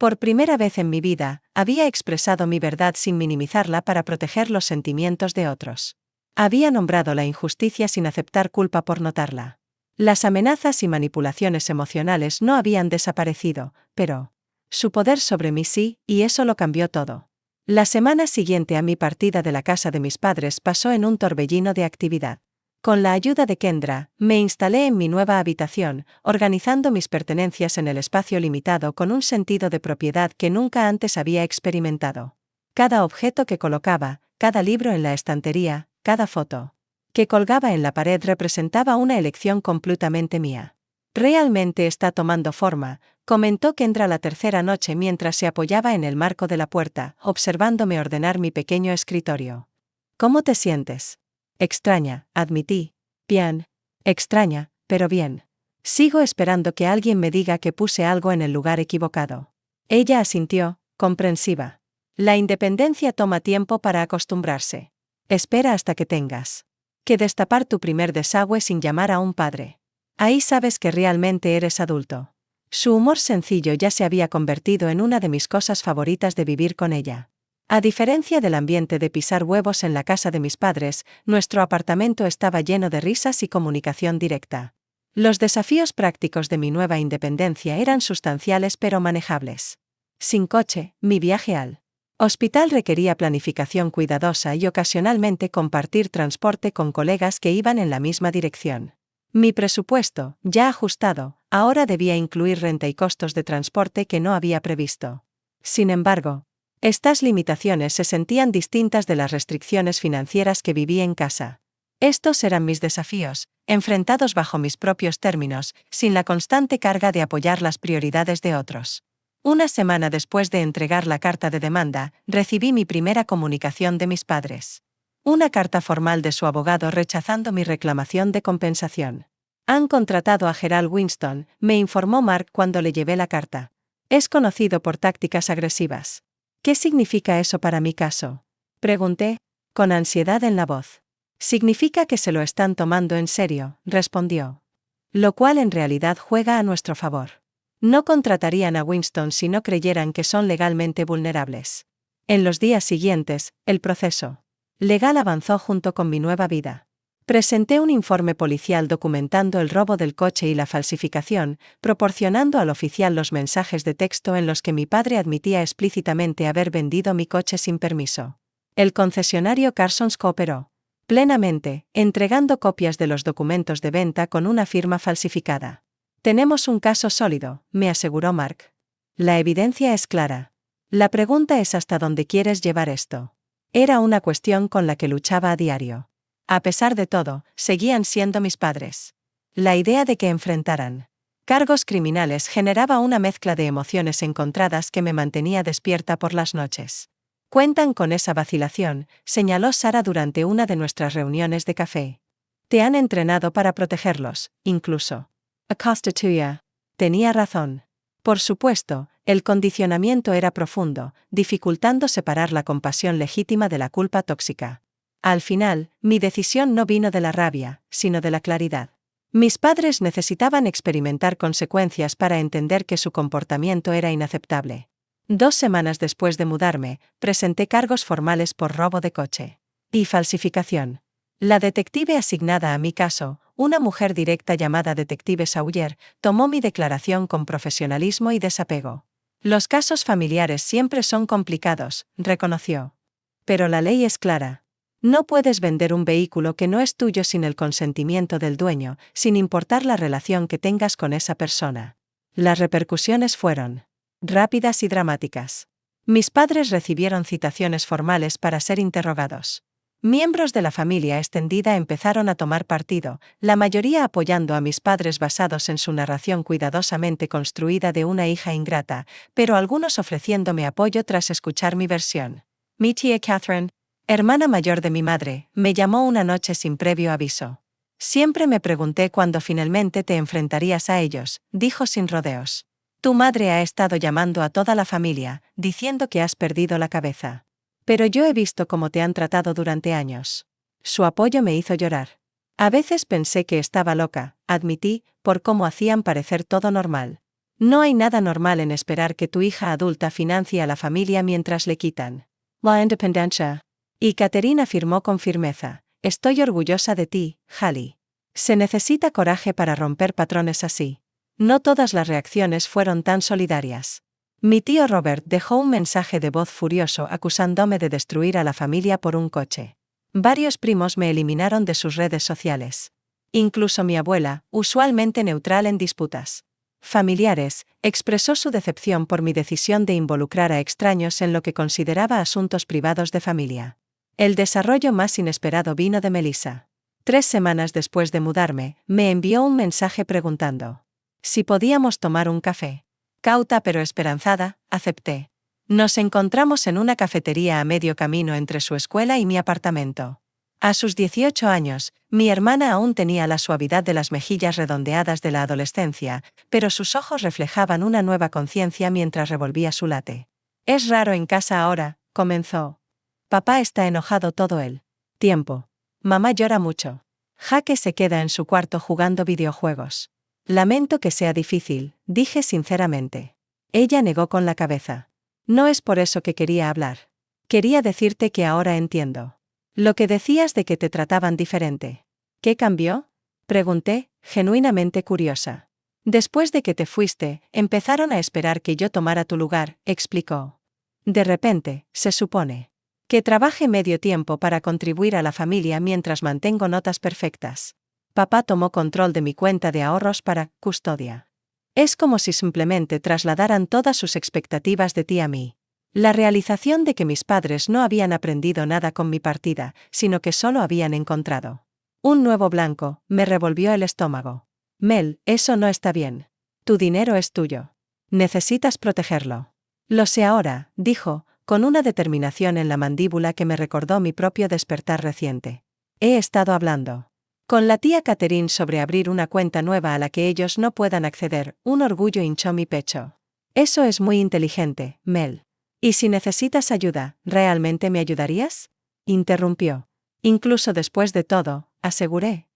Por primera vez en mi vida, había expresado mi verdad sin minimizarla para proteger los sentimientos de otros. Había nombrado la injusticia sin aceptar culpa por notarla. Las amenazas y manipulaciones emocionales no habían desaparecido, pero su poder sobre mí sí, y eso lo cambió todo. La semana siguiente a mi partida de la casa de mis padres pasó en un torbellino de actividad. Con la ayuda de Kendra, me instalé en mi nueva habitación, organizando mis pertenencias en el espacio limitado con un sentido de propiedad que nunca antes había experimentado. Cada objeto que colocaba, cada libro en la estantería, cada foto que colgaba en la pared representaba una elección completamente mía. Realmente está tomando forma, comentó Kendra la tercera noche mientras se apoyaba en el marco de la puerta, observándome ordenar mi pequeño escritorio. ¿Cómo te sientes? Extraña, admití. Bien. Extraña, pero bien. Sigo esperando que alguien me diga que puse algo en el lugar equivocado. Ella asintió, comprensiva. La independencia toma tiempo para acostumbrarse. Espera hasta que tengas que destapar tu primer desagüe sin llamar a un padre. Ahí sabes que realmente eres adulto. Su humor sencillo ya se había convertido en una de mis cosas favoritas de vivir con ella. A diferencia del ambiente de pisar huevos en la casa de mis padres, nuestro apartamento estaba lleno de risas y comunicación directa. Los desafíos prácticos de mi nueva independencia eran sustanciales pero manejables. Sin coche, mi viaje al hospital requería planificación cuidadosa y ocasionalmente compartir transporte con colegas que iban en la misma dirección. Mi presupuesto, ya ajustado, ahora debía incluir renta y costos de transporte que no había previsto. Sin embargo, estas limitaciones se sentían distintas de las restricciones financieras que viví en casa. Estos eran mis desafíos, enfrentados bajo mis propios términos, sin la constante carga de apoyar las prioridades de otros. Una semana después de entregar la carta de demanda, recibí mi primera comunicación de mis padres. Una carta formal de su abogado rechazando mi reclamación de compensación. Han contratado a Gerald Winston, me informó Mark cuando le llevé la carta. Es conocido por tácticas agresivas. ¿Qué significa eso para mi caso? Pregunté, con ansiedad en la voz. Significa que se lo están tomando en serio, respondió. Lo cual en realidad juega a nuestro favor. No contratarían a Winston si no creyeran que son legalmente vulnerables. En los días siguientes, el proceso legal avanzó junto con mi nueva vida. Presenté un informe policial documentando el robo del coche y la falsificación, proporcionando al oficial los mensajes de texto en los que mi padre admitía explícitamente haber vendido mi coche sin permiso. El concesionario Carsons cooperó plenamente, entregando copias de los documentos de venta con una firma falsificada. Tenemos un caso sólido, me aseguró Mark. La evidencia es clara. La pregunta es hasta dónde quieres llevar esto. Era una cuestión con la que luchaba a diario. A pesar de todo, seguían siendo mis padres. La idea de que enfrentaran cargos criminales generaba una mezcla de emociones encontradas que me mantenía despierta por las noches. Cuentan con esa vacilación, señaló Sara durante una de nuestras reuniones de café. Te han entrenado para protegerlos, incluso. Acosta tuya. Tenía razón. Por supuesto, el condicionamiento era profundo, dificultando separar la compasión legítima de la culpa tóxica. Al final, mi decisión no vino de la rabia, sino de la claridad. Mis padres necesitaban experimentar consecuencias para entender que su comportamiento era inaceptable. 2 semanas después de mudarme, presenté cargos formales por robo de coche y falsificación. La detective asignada a mi caso, una mujer directa llamada Detective Sawyer, tomó mi declaración con profesionalismo y desapego. Los casos familiares siempre son complicados, reconoció. Pero la ley es clara. No puedes vender un vehículo que no es tuyo sin el consentimiento del dueño, sin importar la relación que tengas con esa persona. Las repercusiones fueron rápidas y dramáticas. Mis padres recibieron citaciones formales para ser interrogados. Miembros de la familia extendida empezaron a tomar partido, la mayoría apoyando a mis padres basados en su narración cuidadosamente construida de una hija ingrata, pero algunos ofreciéndome apoyo tras escuchar mi versión. Mi tía Catherine, hermana mayor de mi madre, me llamó una noche sin previo aviso. Siempre me pregunté cuándo finalmente te enfrentarías a ellos, dijo sin rodeos. Tu madre ha estado llamando a toda la familia, diciendo que has perdido la cabeza. Pero yo he visto cómo te han tratado durante años. Su apoyo me hizo llorar. A veces pensé que estaba loca, admití, por cómo hacían parecer todo normal. No hay nada normal en esperar que tu hija adulta financie a la familia mientras le quitan la independencia. Y Catherine afirmó con firmeza: estoy orgullosa de ti, Hallie. Se necesita coraje para romper patrones así. No todas las reacciones fueron tan solidarias. Mi tío Robert dejó un mensaje de voz furioso acusándome de destruir a la familia por un coche. Varios primos me eliminaron de sus redes sociales. Incluso mi abuela, usualmente neutral en disputas familiares, expresó su decepción por mi decisión de involucrar a extraños en lo que consideraba asuntos privados de familia. El desarrollo más inesperado vino de Melissa. 3 semanas después de mudarme, me envió un mensaje preguntando si podíamos tomar un café. Cauta pero esperanzada, acepté. Nos encontramos en una cafetería a medio camino entre su escuela y mi apartamento. A sus 18 años, mi hermana aún tenía la suavidad de las mejillas redondeadas de la adolescencia, pero sus ojos reflejaban una nueva conciencia mientras revolvía su latte. Es raro en casa ahora, comenzó. Papá está enojado todo el tiempo. Mamá llora mucho. Jaque se queda en su cuarto jugando videojuegos. Lamento que sea difícil, dije sinceramente. Ella negó con la cabeza. No es por eso que quería hablar. Quería decirte que ahora entiendo. Lo que decías de que te trataban diferente. ¿Qué cambió? Pregunté, genuinamente curiosa. Después de que te fuiste, empezaron a esperar que yo tomara tu lugar, explicó. De repente, se supone que trabaje medio tiempo para contribuir a la familia mientras mantengo notas perfectas. Papá tomó control de mi cuenta de ahorros para custodia. Es como si simplemente trasladaran todas sus expectativas de ti a mí. La realización de que mis padres no habían aprendido nada con mi partida, sino que solo habían encontrado un nuevo blanco, me revolvió el estómago. Mel, eso no está bien. Tu dinero es tuyo. Necesitas protegerlo. Lo sé ahora, dijo, con una determinación en la mandíbula que me recordó mi propio despertar reciente. He estado hablando con la tía Catherine sobre abrir una cuenta nueva a la que ellos no puedan acceder. Un orgullo hinchó mi pecho. Eso es muy inteligente, Mel. ¿Y si necesitas ayuda, realmente me ayudarías? Interrumpió. Incluso después de todo, aseguré.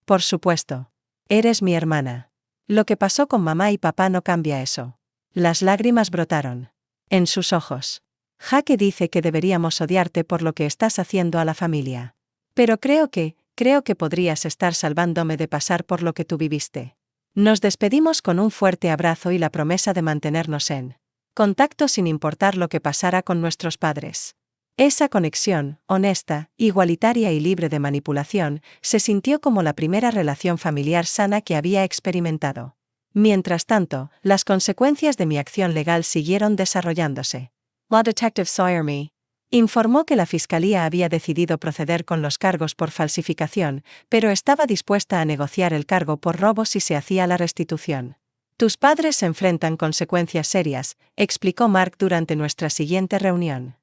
Por supuesto. Eres mi hermana. Lo que pasó con mamá y papá no cambia eso. Las lágrimas brotaron en sus ojos. Jaque dice que deberíamos odiarte por lo que estás haciendo a la familia. Pero creo que podrías estar salvándome de pasar por lo que tú viviste. Nos despedimos con un fuerte abrazo y la promesa de mantenernos en contacto sin importar lo que pasara con nuestros padres. Esa conexión, honesta, igualitaria y libre de manipulación, se sintió como la primera relación familiar sana que había experimentado. Mientras tanto, las consecuencias de mi acción legal siguieron desarrollándose. La Detective Sawyer me informó que la fiscalía había decidido proceder con los cargos por falsificación, pero estaba dispuesta a negociar el cargo por robo si se hacía la restitución. Tus padres se enfrentan consecuencias serias, explicó Mark durante nuestra siguiente reunión.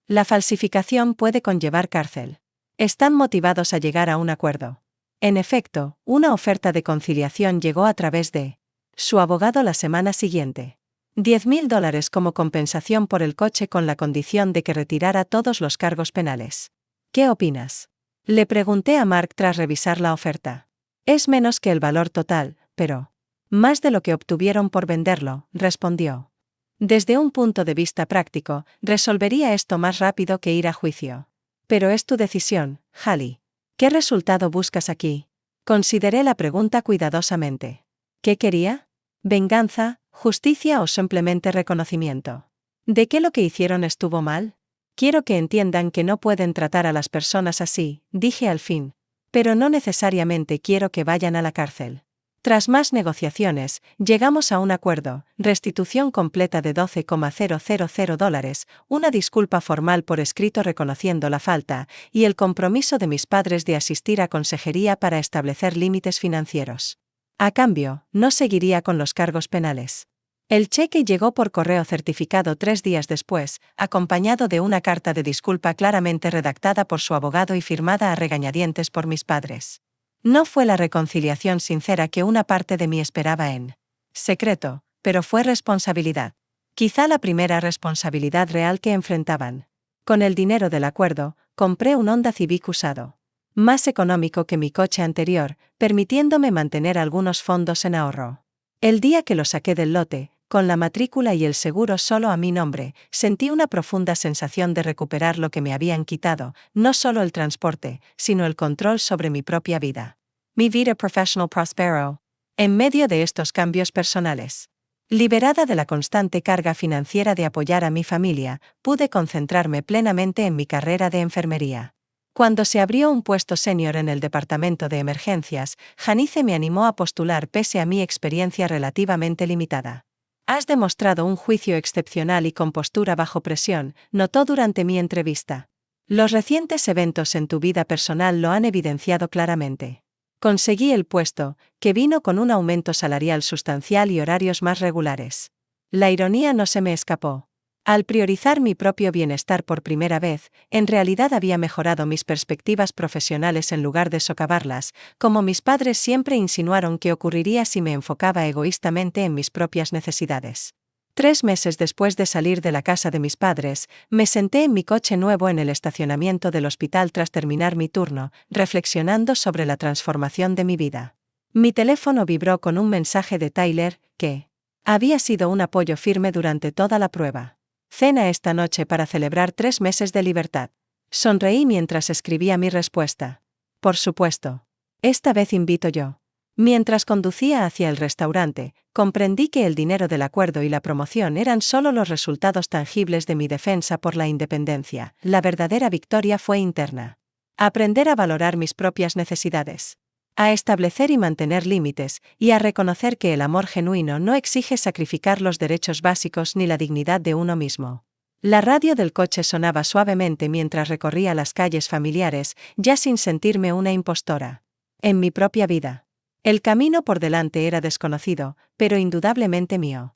La falsificación puede conllevar cárcel. Están motivados a llegar a un acuerdo. En efecto, una oferta de conciliación llegó a través de su abogado la semana siguiente. $10,000 como compensación por el coche con la condición de que retirara todos los cargos penales. ¿Qué opinas? Le pregunté a Mark tras revisar la oferta. Es menos que el valor total, pero más de lo que obtuvieron por venderlo, respondió. Desde un punto de vista práctico, resolvería esto más rápido que ir a juicio. Pero es tu decisión, Hallie. ¿Qué resultado buscas aquí? Consideré la pregunta cuidadosamente. ¿Qué quería? ¿Venganza, justicia o simplemente reconocimiento? ¿De qué lo que hicieron estuvo mal? Quiero que entiendan que no pueden tratar a las personas así, dije al fin. Pero no necesariamente quiero que vayan a la cárcel. Tras más negociaciones, llegamos a un acuerdo, restitución completa de $12,000, una disculpa formal por escrito reconociendo la falta, y el compromiso de mis padres de asistir a consejería para establecer límites financieros. A cambio, no seguiría con los cargos penales. El cheque llegó por correo certificado 3 días después, acompañado de una carta de disculpa claramente redactada por su abogado y firmada a regañadientes por mis padres. No fue la reconciliación sincera que una parte de mí esperaba en secreto, pero fue responsabilidad. Quizá la primera responsabilidad real que enfrentaban. Con el dinero del acuerdo, compré un Honda Civic usado. Más económico que mi coche anterior, permitiéndome mantener algunos fondos en ahorro. El día que lo saqué del lote, con la matrícula y el seguro solo a mi nombre, sentí una profunda sensación de recuperar lo que me habían quitado, no solo el transporte, sino el control sobre mi propia vida. Mi vida profesional prosperó. En medio de estos cambios personales. Liberada de la constante carga financiera de apoyar a mi familia, pude concentrarme plenamente en mi carrera de enfermería. Cuando se abrió un puesto senior en el departamento de emergencias, Janice me animó a postular pese a mi experiencia relativamente limitada. Has demostrado un juicio excepcional y compostura bajo presión, notó durante mi entrevista. Los recientes eventos en tu vida personal lo han evidenciado claramente. Conseguí el puesto, que vino con un aumento salarial sustancial y horarios más regulares. La ironía no se me escapó. Al priorizar mi propio bienestar por primera vez, en realidad había mejorado mis perspectivas profesionales en lugar de socavarlas, como mis padres siempre insinuaron que ocurriría si me enfocaba egoístamente en mis propias necesidades. 3 meses después de salir de la casa de mis padres, me senté en mi coche nuevo en el estacionamiento del hospital tras terminar mi turno, reflexionando sobre la transformación de mi vida. Mi teléfono vibró con un mensaje de Tyler, que había sido un apoyo firme durante toda la prueba. Cena esta noche para celebrar 3 meses de libertad. Sonreí mientras escribía mi respuesta. Por supuesto. Esta vez invito yo. Mientras conducía hacia el restaurante, comprendí que el dinero del acuerdo y la promoción eran solo los resultados tangibles de mi defensa por la independencia. La verdadera victoria fue interna. Aprender a valorar mis propias necesidades. a establecer y mantener límites, y a reconocer que el amor genuino no exige sacrificar los derechos básicos ni la dignidad de uno mismo. La radio del coche sonaba suavemente mientras recorría las calles familiares, ya sin sentirme una impostora. En mi propia vida. El camino por delante era desconocido, pero indudablemente mío.